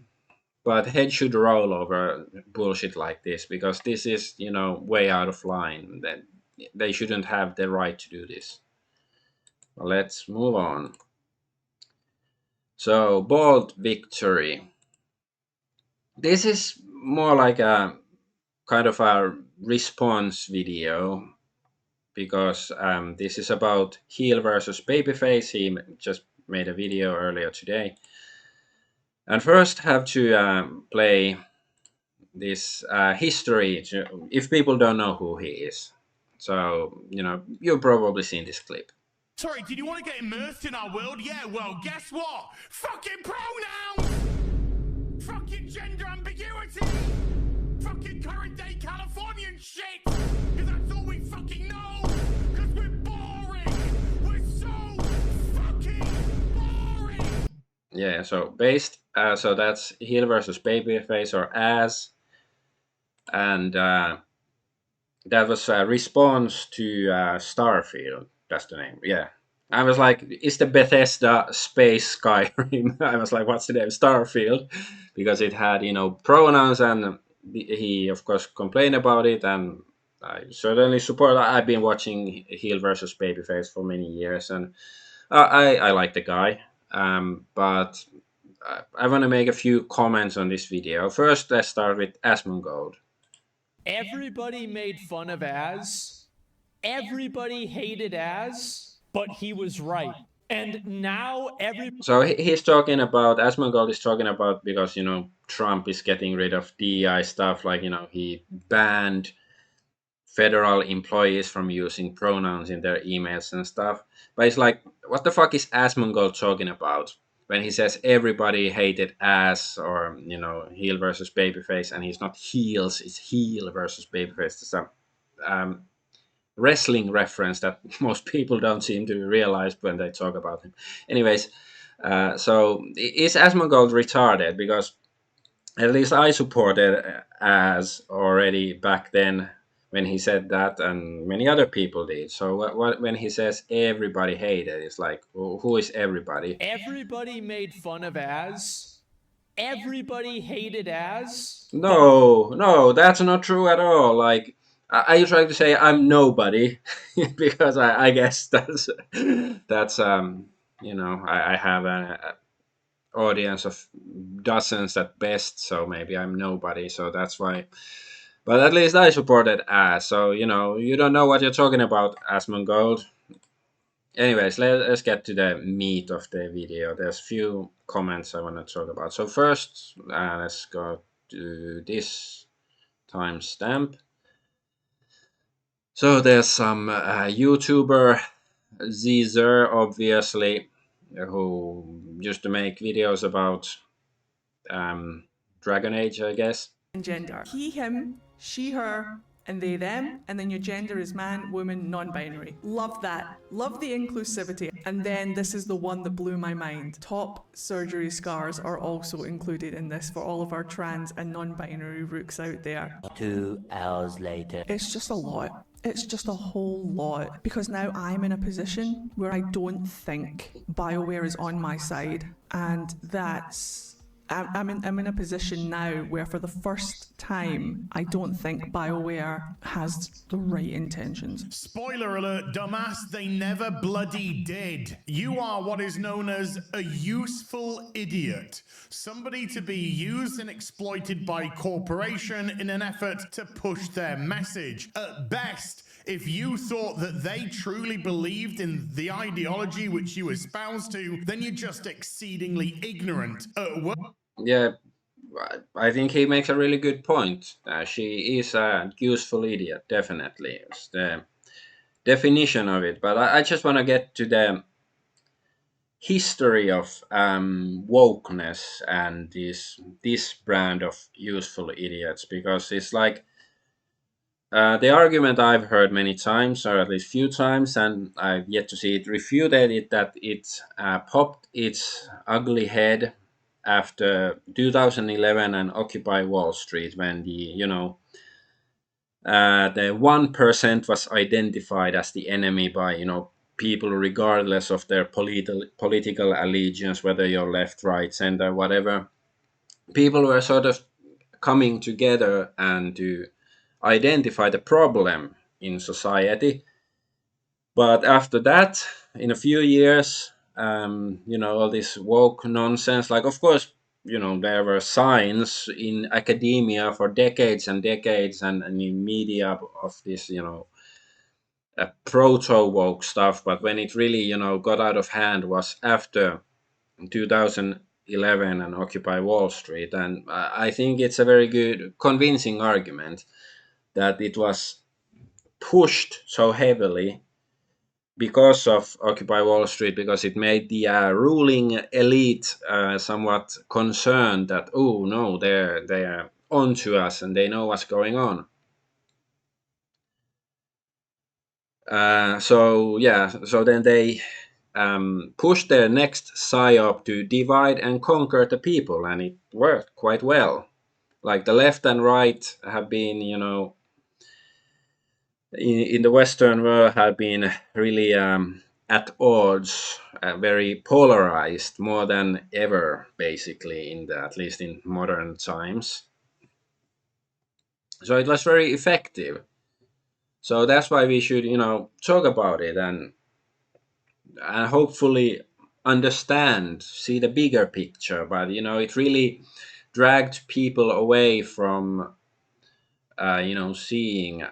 but head should roll over bullshit like this, because this is, way out of line. That they shouldn't have the right to do this. Well, let's move on. So, bold victory. This is more like a kind of a response video, because this is about heel versus babyface. He just made a video earlier today. And first have to play this history if people don't know who he is. So, you've probably seen this clip. Sorry, did you want to get immersed in our world? Yeah, well, guess what? Fucking pronouns! Fucking gender ambiguity! Fucking current day Californian shit! Because that's all we fucking know! Because we're boring! We're so fucking boring! Yeah, so so that's heel versus babyface, or as. And that was a response to Starfield. That's the name. Yeah. I was like, "Is the Bethesda space Skyrim?" I was like, "What's the name? Starfield," because it had, pronouns, and he of course complained about it, and I certainly support. I've been watching heel versus babyface for many years, and I like the guy. But I want to make a few comments on this video. First, let's start with Asmongold. Everybody made fun of Az. Everybody hated Az, but he was right. And now So he's talking about, Asmongold is talking about, because, Trump is getting rid of DI stuff, like, he banned federal employees from using pronouns in their emails and stuff. But it's like, what the fuck is Asmongold talking about when he says everybody hated ass, or, heel versus babyface, and he's not heels, it's heel versus babyface. It's a wrestling reference that most people don't seem to realize when they talk about him. Anyways, so is Asmongold retarded? Because at least I supported as already back then when he said that, and many other people did. So when he says everybody hated, it's like, who is everybody? Everybody made fun of Az. Everybody hated Az. No, that's not true at all. Like, are you trying to say I'm nobody? Because I guess that's I have a audience of dozens at best, so maybe I'm nobody, so that's why. But at least I supported As, so you don't know what you're talking about, Asmongold. Anyways, let's get to the meat of the video. There's few comments I want to talk about. So first, let's go to this timestamp. So there's some YouTuber, Zer, obviously, who used to make videos about Dragon Age, I guess. Gender. He, him, she, her, and they, them, and then your gender is man, woman, non-binary. Love that. Love the inclusivity. And then this is the one that blew my mind. Top surgery scars are also included in this for all of our trans and non-binary rooks out there. 2 hours later. It's just a lot. It's just a whole lot, because now I'm in a position where I don't think BioWare is on my side, and I'm in a position now where for the first time I don't think BioWare has the right intentions. Spoiler alert, dumbass, they never bloody did. You are what is known as a useful idiot. Somebody to be used and exploited by corporation in an effort to push their message. At best, if you thought that they truly believed in the ideology which you espouse to, then you're just exceedingly ignorant. Yeah, I think he makes a really good point. She is a useful idiot, definitely. It's the definition of it. But I just want to get to the history of wokeness and this brand of useful idiots, because it's like the argument I've heard many times, or at least few times, and I've yet to see it refuted, it that it popped its ugly head after 2011 and Occupy Wall Street, when the 1% was identified as the enemy by people regardless of their political allegiance, whether you're left, right, center, whatever. People were sort of coming together and to identify the problem in society. But after that, in a few years, all this woke nonsense, like, of course, there were signs in academia for decades and decades, and in media of this, proto woke stuff. But when it really, got out of hand was after 2011 and Occupy Wall Street. And I think it's a very good, convincing argument that it was pushed so heavily because of Occupy Wall Street, because it made the ruling elite somewhat concerned that, oh no, they're onto us and they know what's going on. So then they pushed their next psyop to divide and conquer the people, and it worked quite well. Like the left and right have been, in the Western world, have been really at odds, very polarized, more than ever, basically, at least in modern times. So it was very effective. So that's why we should, talk about it and hopefully understand, see the bigger picture. But it really dragged people away from, seeing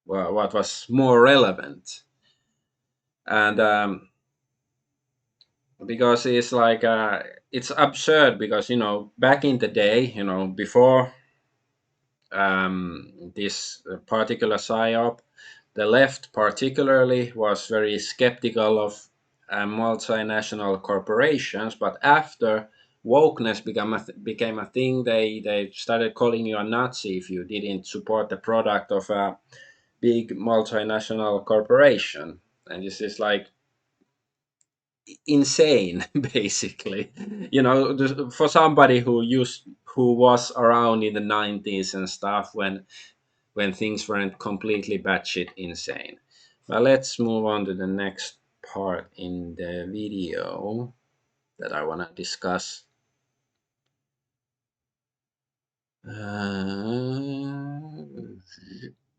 what was more relevant. And because it's like it's absurd, because back in the day, before this particular psyop, the left particularly was very skeptical of multinational corporations. But after wokeness became a thing, they started calling you a Nazi if you didn't support the product of a big multinational corporation. And this is like insane, basically. For somebody who was around in the 90s and stuff, when things weren't completely batshit insane. But let's move on to the next part in the video that I want to discuss.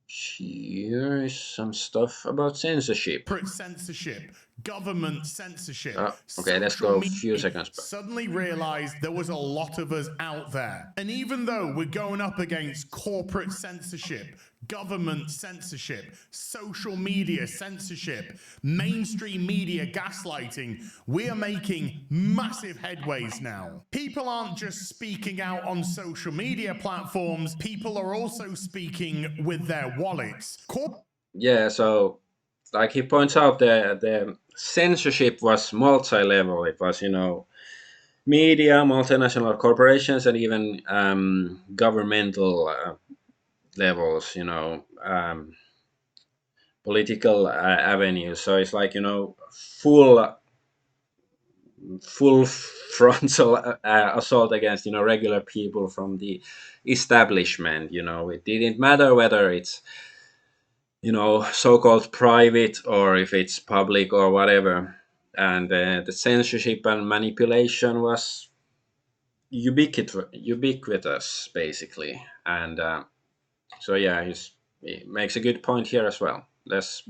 Here is some stuff about censorship. Censorship, government censorship. Okay, let's go a few seconds back. Suddenly realized there was a lot of us out there. And even though we're going up against corporate censorship, government censorship, social media censorship, mainstream media gaslighting, we are making massive headways now. People aren't just speaking out on social media platforms, people are also speaking with their wallets. Yeah, so like he points out, the censorship was multi-level. It was, media, multinational corporations, and even governmental levels, political avenues. So it's like, full frontal assault against, regular people from the establishment. It didn't matter whether it's so-called private, or if it's public or whatever. And the censorship and manipulation was ubiquitous basically. And so yeah, he makes a good point here as well. Let's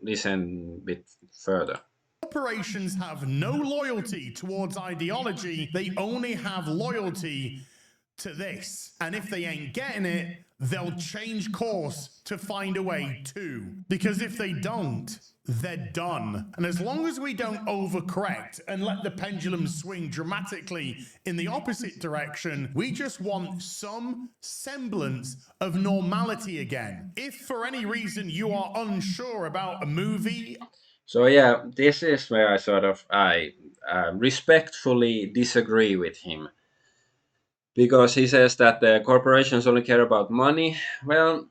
listen a bit further. Corporations have no loyalty towards ideology, they only have loyalty to this. And if they ain't getting it, they'll change course to find a way to. Because if they don't, they're done. And as long as we don't overcorrect and let the pendulum swing dramatically in the opposite direction, we just want some semblance of normality again. If for any reason you are unsure about a movie, So yeah, this is where I respectfully disagree with him, because he says that the corporations only care about money. Well,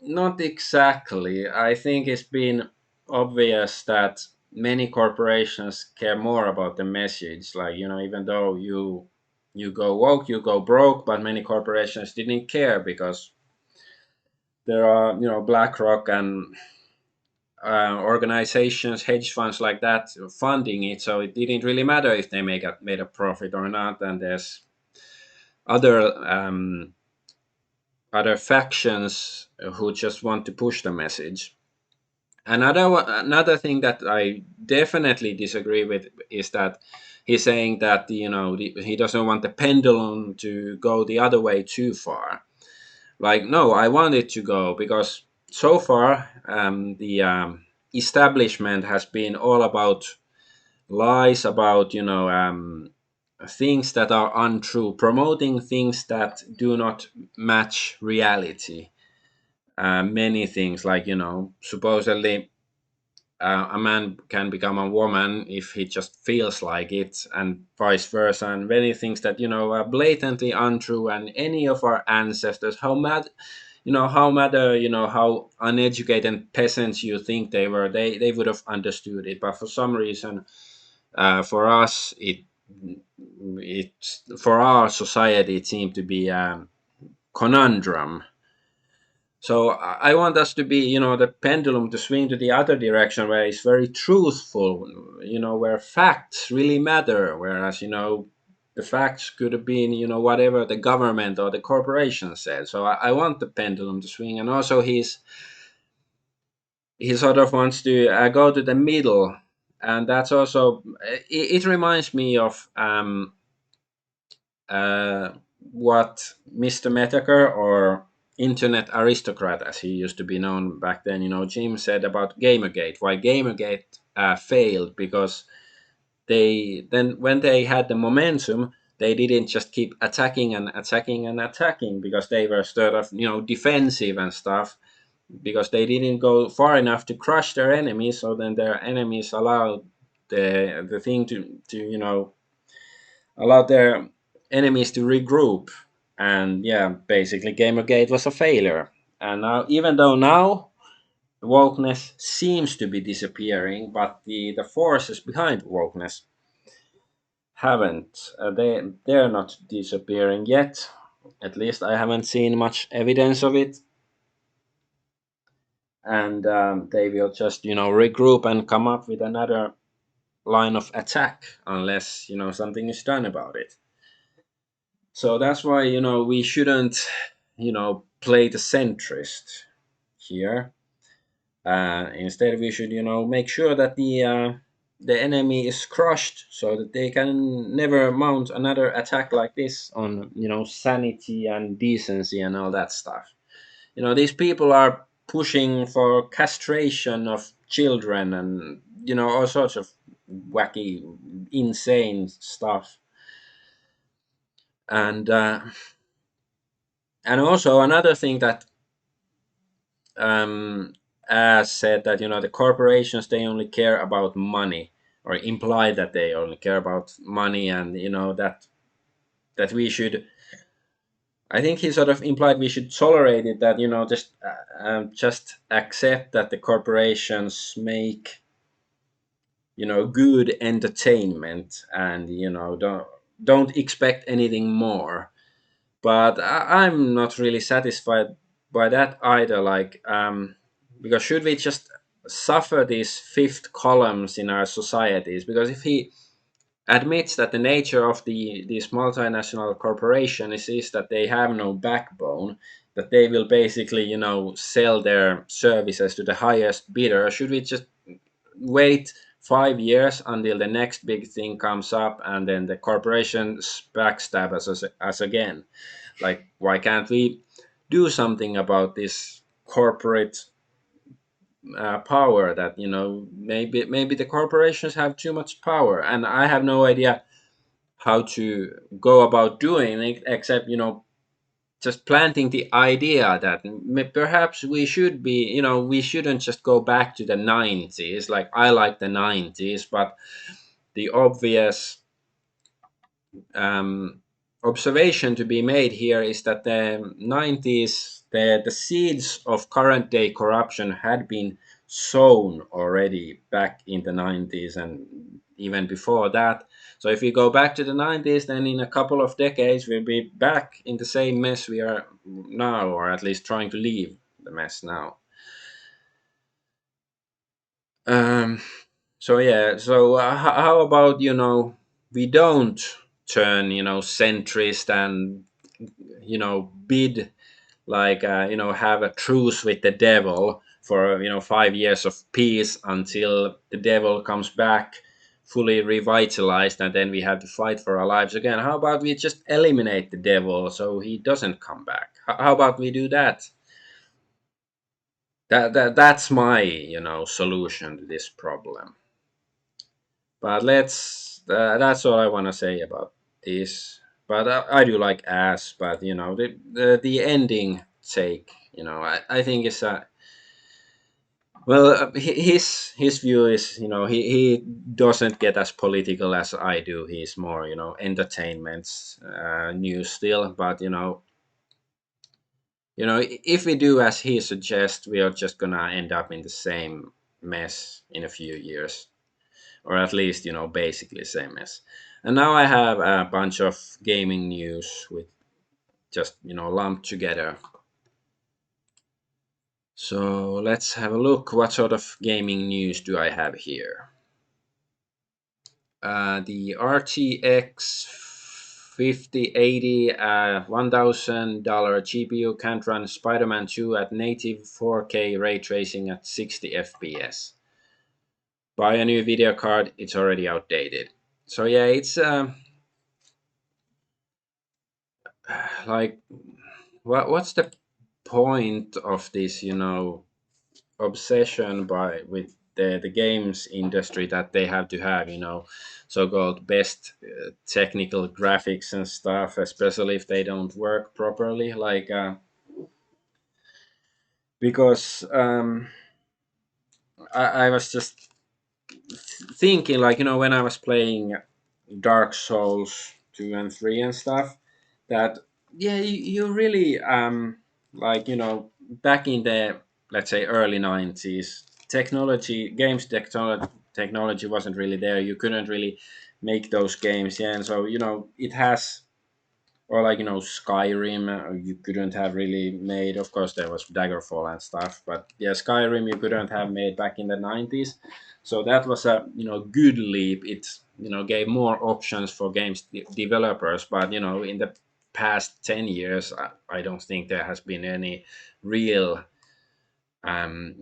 not exactly. I think it's been obvious that many corporations care more about the message. Like, even though you go woke, you go broke, but many corporations didn't care because there are, BlackRock and organizations, hedge funds like that funding it. So it didn't really matter if they made a profit or not. And there's other other factions who just want to push the message. Another thing that I definitely disagree with is that he's saying that he doesn't want the pendulum to go the other way too far. Like, no, I want it to go, because so far the establishment has been all about lies, about things that are untrue, promoting things that do not match reality. Many things, like, supposedly a man can become a woman if he just feels like it, and vice versa, and many things that are blatantly untrue. And any of our ancestors, how mad, how matter, how uneducated peasants you think they were, they would have understood it. But for some reason, for us, it for our society, it seemed to be a conundrum. So I want us to be, the pendulum to swing to the other direction, where it's very truthful, where facts really matter. Whereas, the facts could have been, whatever the government or the corporation said. So I want the pendulum to swing. And also he sort of wants to go to the middle. And that's also, it reminds me of uh, what Mr. Metaker, or Internet Aristocrat, as he used to be known back then, Jim said about Gamergate. Why Gamergate failed, because when they had the momentum, they didn't just keep attacking and attacking and attacking, because they were sort of defensive and stuff, because they didn't go far enough to crush their enemies. So then their enemies allowed the thing to allow their enemies to regroup. And yeah, basically Gamergate was a failure. And now, even though now wokeness seems to be disappearing, but the forces behind wokeness haven't. They're not disappearing yet. At least I haven't seen much evidence of it. And they will just regroup and come up with another line of attack, unless something is done about it. So that's why we shouldn't play the centrist here. Instead, we should make sure that the enemy is crushed, so that they can never mount another attack like this on sanity and decency and all that stuff. These people are pushing for castration of children, and all sorts of wacky, insane stuff. And also another thing that as said, that the corporations, they only care about money, or imply that they only care about money. And that we should, I think he sort of implied we should tolerate it, that just accept that the corporations make good entertainment, and don't expect anything more. But I'm not really satisfied by that either. Like, because should we just suffer these fifth columns in our societies? Because if he admits that the nature of these multinational corporations is that they have no backbone, that they will basically, sell their services to the highest bidder, should we just wait 5 years until the next big thing comes up and then the corporations backstab us again? Like, why can't we do something about this corporate power that, maybe the corporations have too much power, and I have no idea how to go about doing it, except, just planting the idea that perhaps we should be, we shouldn't just go back to the 90s. Like, I like the 90s, but the obvious um, observation to be made here is that the 90s, the seeds of current day corruption had been sown already back in the 90s and even before that. So if we go back to the 90s, then in a couple of decades we'll be back in the same mess we are now, or at least trying to leave the mess now. um, so yeah, so how about, we don't turn, centrist and, bid, like, have a truce with the devil for, 5 years of peace until the devil comes back fully revitalized, and then we have to fight for our lives again. How about we just eliminate the devil so he doesn't come back? How about we do that? That's my, solution to this problem. But that's all I want to say about this. But I do like ass, but, the ending take, I think it's a, well, his view is, he doesn't get as political as I do. He's more, entertainment news still. But, if we do as he suggests, we are just gonna end up in the same mess in a few years, or at least, basically same as. And now I have a bunch of gaming news with just, lumped together. So let's have a look. What sort of gaming news do I have here? The RTX 5080 $1,000 GPU can't run Spider-Man 2 at native 4K ray tracing at 60 FPS. Buy a new video card, it's already outdated. So yeah, it's like, what's the point of this, obsession with the games industry, that they have to have, so-called best technical graphics and stuff, especially if they don't work properly, like, because I was just thinking, like, when I was playing Dark Souls 2 and 3 and stuff, that, yeah, you really, like, back in the, let's say, early 90s, technology wasn't really there. You couldn't really make those games, yeah. And so, it has, or like, Skyrim, you couldn't have really made. Of course, there was Daggerfall and stuff, but yeah, Skyrim you couldn't have made back in the 90s. So that was a, good leap. It, gave more options for games developers. But, in the past 10 years, I don't think there has been any real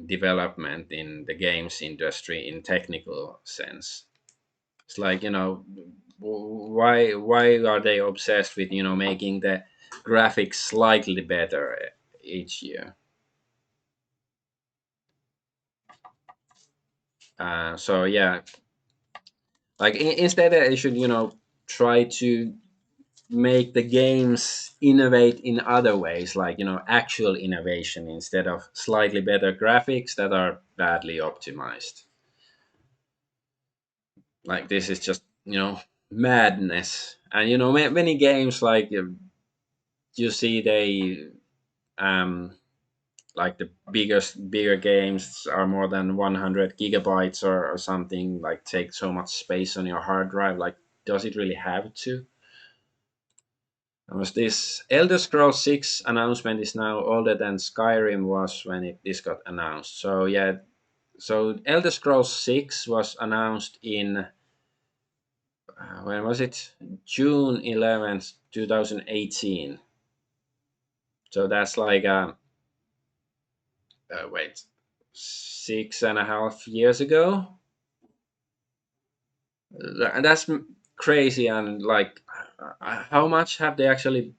development in the games industry in technical sense. It's like, why are they obsessed with, making the graphics slightly better each year? So yeah, like, instead they should, try to make the games innovate in other ways, like, actual innovation, instead of slightly better graphics that are badly optimized. Like, this is just, madness. And, many games, like, you see they, um like, the bigger games are more than 100 gigabytes, or something, like, take so much space on your hard drive. Like, does it really have to? There was this Elder Scrolls 6 announcement is now older than Skyrim was when this got announced. So yeah, so Elder Scrolls 6 was announced in when was it? June 11th, 2018. So that's like wait, 6.5 years ago. And that's crazy. And like, how much have they actually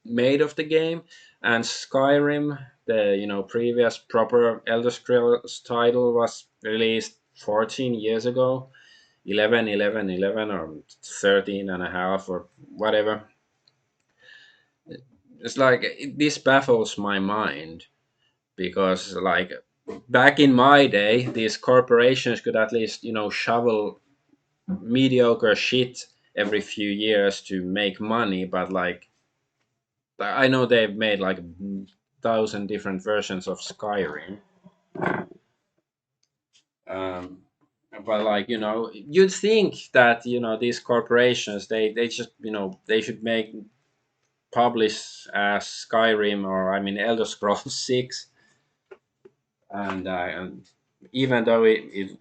made of the game? And Skyrim, the previous proper Elder Scrolls title, was released 14 years ago. 11, 11, 11, or 13 and a half, or whatever. It's like this baffles my mind, because like back in my day, these corporations could at least shovel mediocre shit every few years to make money. But like, I know they've made like 1,000 different versions of Skyrim. um, but like, you'd think that these corporations, they just they should make publish as Skyrim, or I mean Elder Scrolls 6. And even though it'd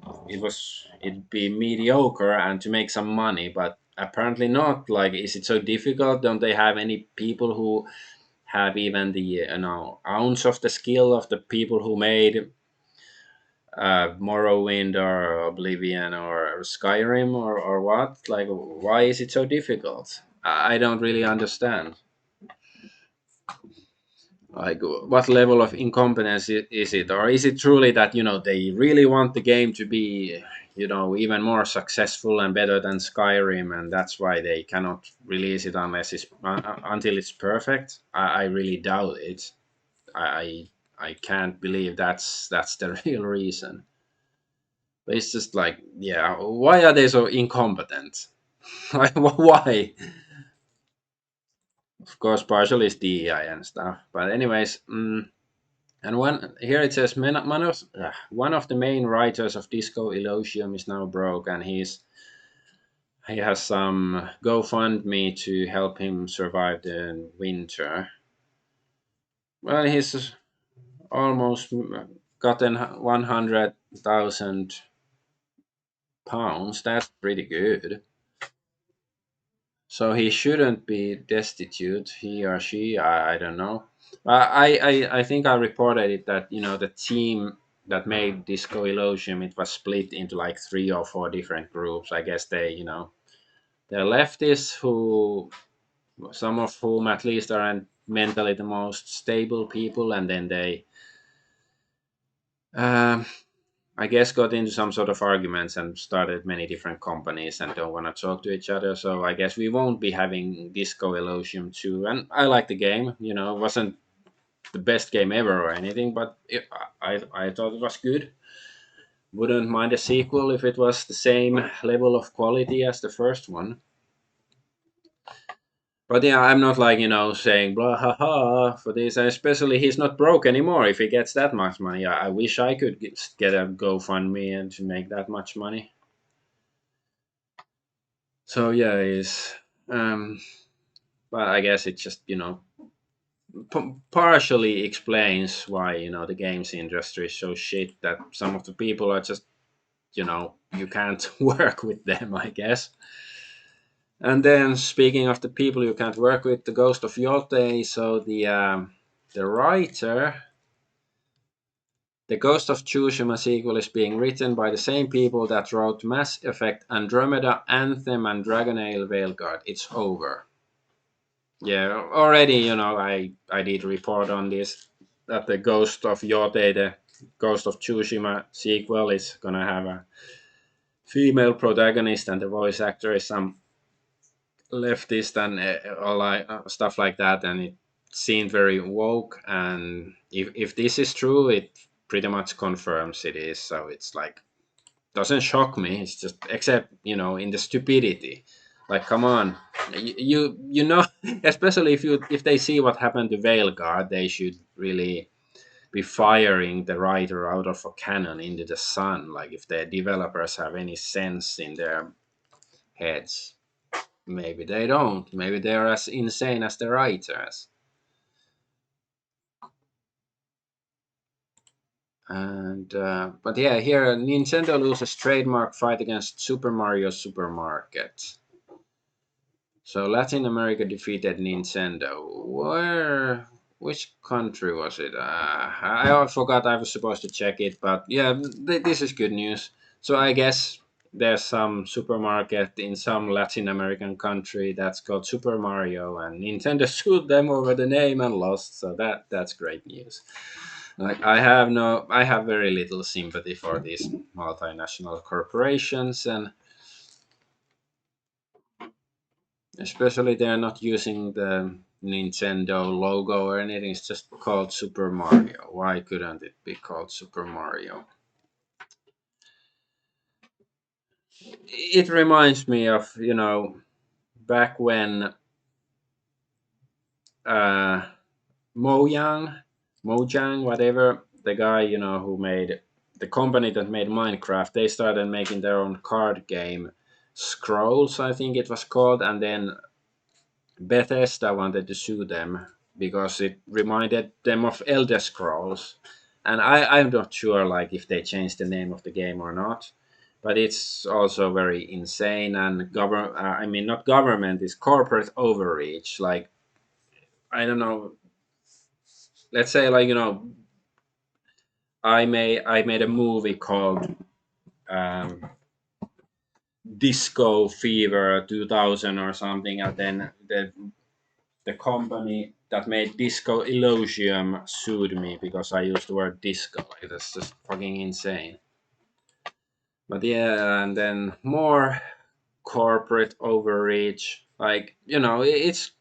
be mediocre and to make some money, but apparently not. Like, is it so difficult? Don't they have any people who have even the ounce of the skill of the people who made Morrowind or Oblivion or Skyrim, or what? Like, why is it so difficult? I don't really understand. Like, what level of incompetence is it? Or is it truly that they really want the game to be even more successful and better than Skyrim, and that's why they cannot release it until it's perfect? I really doubt it. I can't believe that's the real reason. But it's just like, yeah, why are they so incompetent? Like, why? Of course, partially it's DEI and stuff, but anyways. And one here it says one of the main writers of Disco Elysium is now broke, and he has some GoFundMe to help him survive the winter. Well, he's almost gotten 100,000 pounds. That's pretty good. So he shouldn't be destitute, he or she. I don't know. I think I reported it that the team that made Disco Elysium, it was split into like 3 or 4 different groups. I guess they're leftists, who some of whom at least aren't mentally the most stable people, and then they um, I guess got into some sort of arguments and started many different companies and don't want to talk to each other. So I guess we won't be having Disco Elysium 2. And I like the game. It wasn't the best game ever or anything, but I thought it was good. Wouldn't mind a sequel if it was the same level of quality as the first one. But yeah, I'm not like, saying blah ha ha for this. And especially he's not broke anymore if he gets that much money. I wish I could get a GoFundMe and to make that much money. So yeah, is but I guess it just partially explains why the games industry is so shit, that some of the people are just you can't work with them, I guess. And then speaking of the people you can't work with, the Ghost of Yote. So the writer, the Ghost of Tsushima sequel is being written by the same people that wrote Mass Effect Andromeda, Anthem, and Dragon Age Veilguard. It's over. Yeah, already, I did report on this, that the Ghost of Yote, the Ghost of Tsushima sequel, is gonna have a female protagonist, and the voice actor is some leftist and all stuff like that, and it seemed very woke. And if this is true, it pretty much confirms it is. So it's like, doesn't shock me. It's just, except in the stupidity. Like, come on, especially if they see what happened to Veilguard, they should really be firing the writer out of a cannon into the sun. Like, if the developers have any sense in their heads. Maybe they don't. Maybe they're as insane as the writers. And but yeah, here Nintendo loses trademark fight against Super Mario Supermarket. So Latin America defeated Nintendo. Where? Which country was it? I forgot. I was supposed to check it, but yeah, this is good news. So I guess there's some supermarket in some Latin American country that's called Super Mario, and Nintendo sued them over the name and lost. So that's great news. Like I have very little sympathy for these multinational corporations, and especially they're not using the Nintendo logo or anything. It's just called Super Mario. Why couldn't it be called Super Mario? It reminds me of, back when uh, Mojang, whatever, the guy, who made the company that made Minecraft, they started making their own card game, Scrolls, I think it was called, and then Bethesda wanted to sue them because it reminded them of Elder Scrolls. And I'm not sure like if they changed the name of the game or not. But it's also very insane and I mean not government, is corporate overreach. Like I don't know, let's say like I made a movie called um, Disco Fever 2000 or something, and then the company that made Disco Elysium sued me because I used the word disco. Like, that's just fucking insane. But yeah, and then more corporate overreach. Like, it's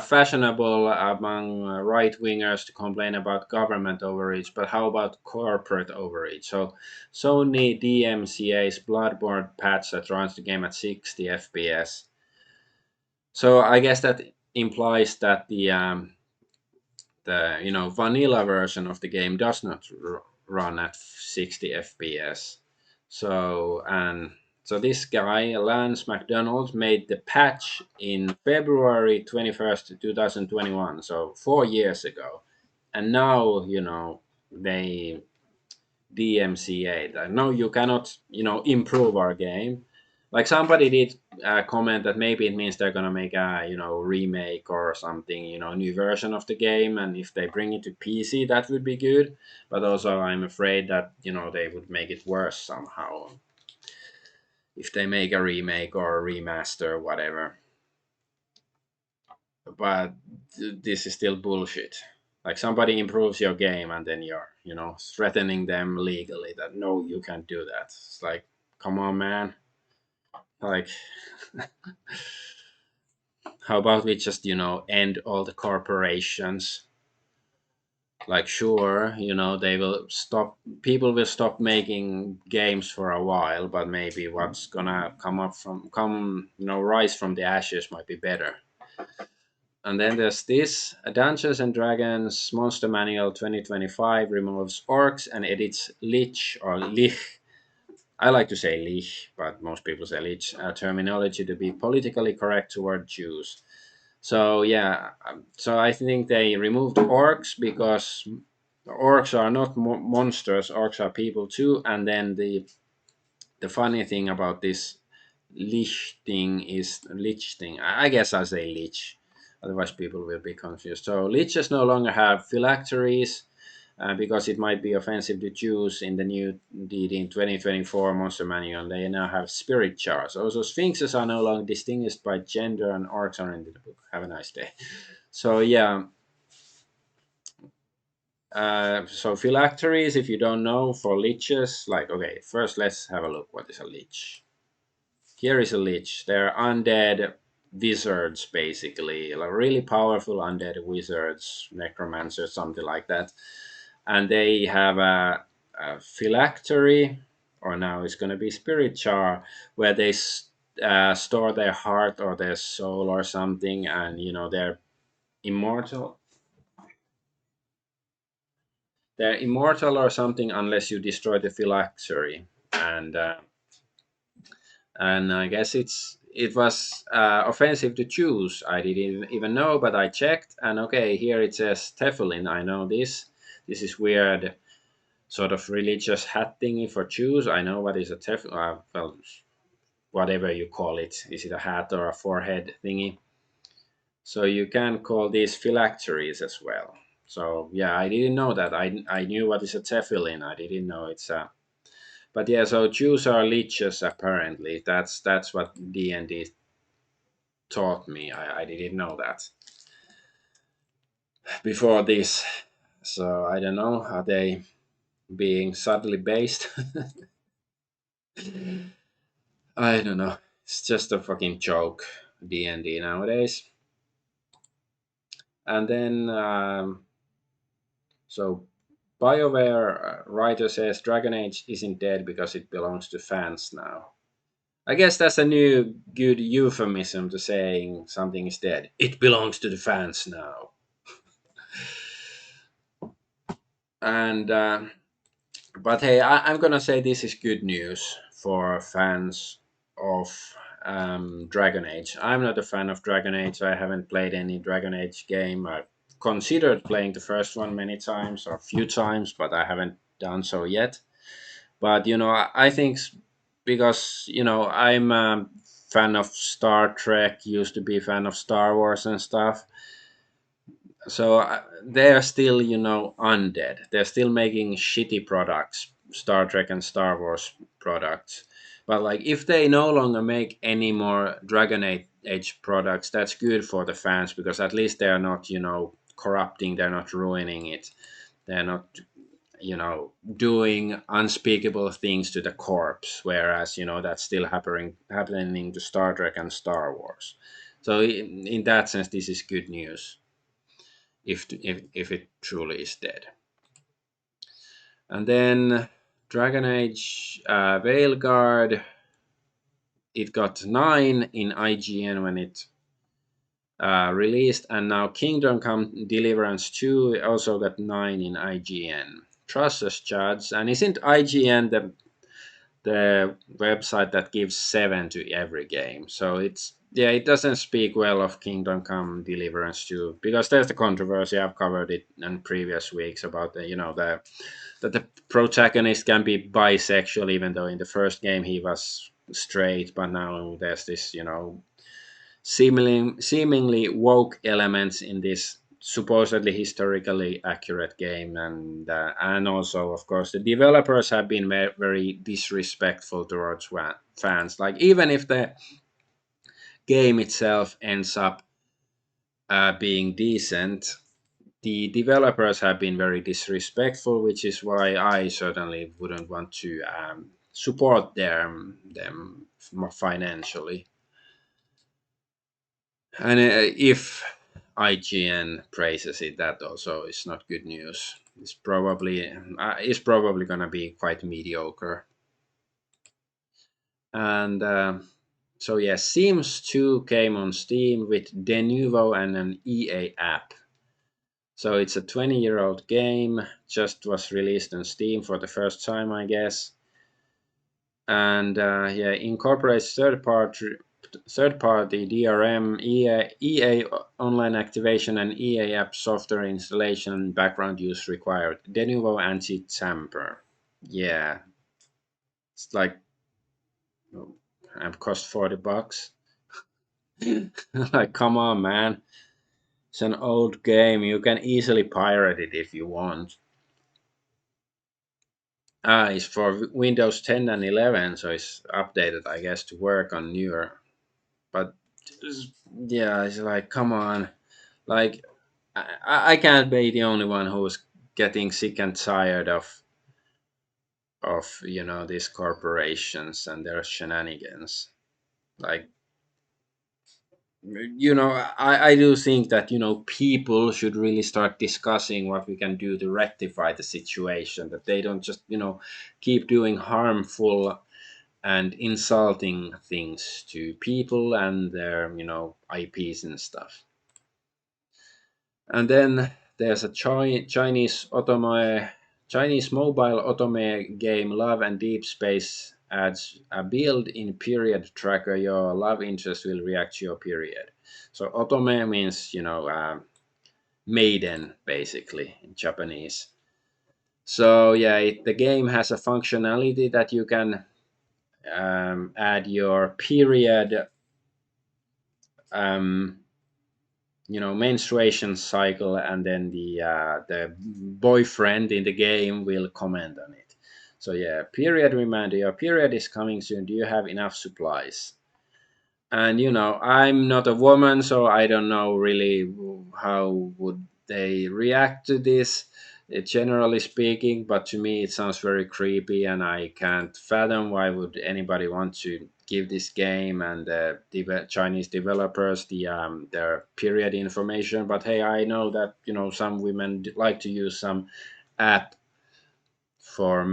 fashionable among right wingers to complain about government overreach, but how about corporate overreach? So, Sony DMCA's Bloodborne patch that runs the game at 60 FPS. So, I guess that implies that the vanilla version of the game does not run at 60 fps. So this guy Lance McDonald made the patch in February 21st 2021, so 4 years ago, and now they DMCA that no, you cannot improve our game. Like somebody did comment that maybe it means they're gonna make a remake or something, new version of the game, and if they bring it to PC, that would be good. But also, I'm afraid that they would make it worse somehow if they make a remake or a remaster, whatever. But this is still bullshit. Like somebody improves your game and then you're threatening them legally that no, you can't do that. It's like, come on, man. Like, how about we just end all the corporations? Like, sure, they will stop, people will stop making games for a while, but maybe what's gonna come rise from the ashes might be better. And then there's this Dungeons and Dragons Monster Manual 2025 removes orcs and edits lich or lich. I like to say lich, but most people say lich terminology to be politically correct toward Jews. So yeah, so I think they removed orcs because orcs are not monsters. Orcs are people too. And then the funny thing about this lich thing. I guess I say lich, otherwise people will be confused. So liches no longer have phylacteries because it might be offensive to Jews in the new DD in 2024 Monster Manual. They now have spirit jars. Also, sphinxes are no longer distinguished by gender, and orcs are in the book. Have a nice day. So yeah. So phylacteries, if you don't know, for liches, like okay, first let's have a look. What is a lich? Here is a lich. They're undead wizards, basically, like really powerful undead wizards, necromancers, something like that. And they have a phylactery, or now it's going to be spirit jar, where they store their heart or their soul or something, and they're immortal. They're immortal or something unless you destroy the phylactery, and I guess it was offensive to Jews. I didn't even know, but I checked, and okay, here it says tefillin. I know this. This is weird, sort of religious hat thingy for Jews. I know what is a tefillin. Well, whatever you call it. Is it a hat or a forehead thingy? So you can call these phylacteries as well. So yeah, I didn't know that. I knew what is a tefillin. I didn't know it's a. But yeah, so Jews are lichens apparently. That's what D&D taught me. I didn't know that before this. So I don't know. Are they being subtly based? I don't know. It's just a fucking joke. D&D nowadays. And then so BioWare writer says Dragon Age isn't dead because it belongs to fans now. I guess that's a new good euphemism to saying something is dead. It belongs to the fans now. And but hey, I'm gonna say this is good news for fans of Dragon Age. I'm not a fan of Dragon Age. I haven't played any Dragon Age game. I've considered playing the first one many times or a few times, but I haven't done so yet. But I think because I'm a fan of Star Trek, used to be a fan of Star Wars and stuff. So they're still undead. They're still making shitty products, Star Trek and Star Wars products. But like if they no longer make any more Dragon Age products, that's good for the fans because at least they're not corrupting, they're not ruining it, they're not doing unspeakable things to the corpse, whereas that's still happening to Star Trek and Star Wars. So in that sense this is good news if it truly is dead. And then Dragon Age Veilguard, it got 9 in IGN when it released, and now Kingdom Come Deliverance 2 also got 9 in IGN. Trust us, Chads. And isn't IGN the website that gives 7 to every game? So it doesn't speak well of Kingdom Come Deliverance 2 because there's the controversy. I've covered it in previous weeks about that the protagonist can be bisexual, even though in the first game he was straight, but now there's this seemingly woke elements in this supposedly historically accurate game, and also of course the developers have been very disrespectful towards fans. Like even if the game itself ends up being decent, the developers have been very disrespectful, which is why I certainly wouldn't want to support them financially. And if IGN praises it, that also is not good news. It's probably gonna be quite mediocre. And so yeah, Sims 2 came on Steam with Denuvo and an EA app. So it's a 20-year-old game, just was released on Steam for the first time, I guess. And yeah, incorporates third-party DRM, EA online activation, and EA app software installation and background use required. Denuvo anti-tamper. Yeah, it's like cost $40. Like, come on, man. It's an old game. You can easily pirate it if you want. It's for Windows 10 and 11, so it's updated, I guess, to work on newer. But yeah, it's like, come on. Like, I can't be the only one who's getting sick and tired of these corporations and their shenanigans. Like, I do think that people should really start discussing what we can do to rectify the situation, that they don't just keep doing harmful and insulting things to people and their IPs and stuff. And then there's a Chinese mobile otome game, Love and Deep Space, adds a built-in period tracker. Your love interest will react to your period. So otome means, maiden, basically, in Japanese. So yeah, the game has a functionality that you can add your period, um, menstruation cycle, and then the boyfriend in the game will comment on it. So yeah, period reminder: your period is coming soon. Do you have enough supplies? And I'm not a woman, so I don't know really how would they react to this, generally speaking. But to me it sounds very creepy, and I can't fathom why would anybody want to give this game and the Chinese developers their period information. But hey, I know that some women like to use some app for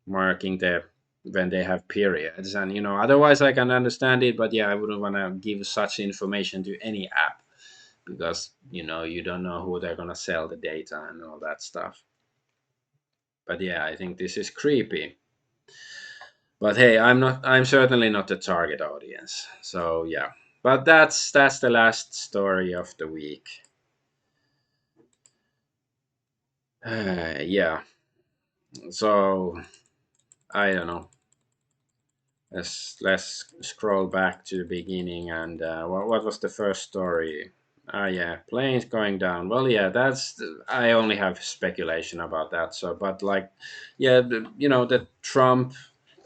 marking the when they have periods, and otherwise I can understand it. But yeah, I wouldn't want to give such information to any app, because you don't know who they're going to sell the data and all that stuff. But yeah, I think this is creepy. But hey, I'm certainly not the target audience, so yeah. But that's the last story of the week. Yeah, so I don't know. Let's scroll back to the beginning. And what was the first story? Ah, yeah, planes going down. Well, yeah, I only have speculation about that. So, but like, yeah, the Trump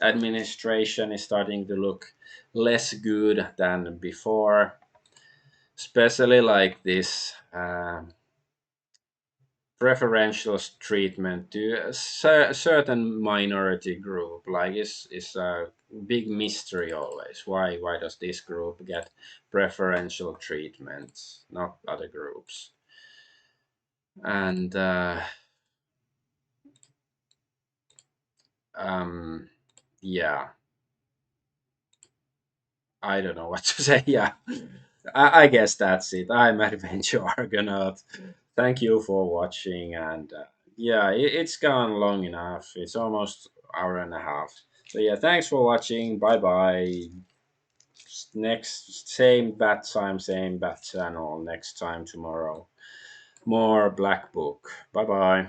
administration is starting to look less good than before, especially like this. Preferential treatment to a certain minority group, like is a big mystery always. Why does this group get preferential treatment, not other groups? And yeah, I don't know what to say. Yeah, I guess that's it. I'm Adventure Argonaut. Thank you for watching, and yeah, it's gone long enough. It's almost hour and a half. So yeah, thanks for watching. Bye bye. Next, same bat time, same bat channel. Next time tomorrow. More Black Book. Bye bye.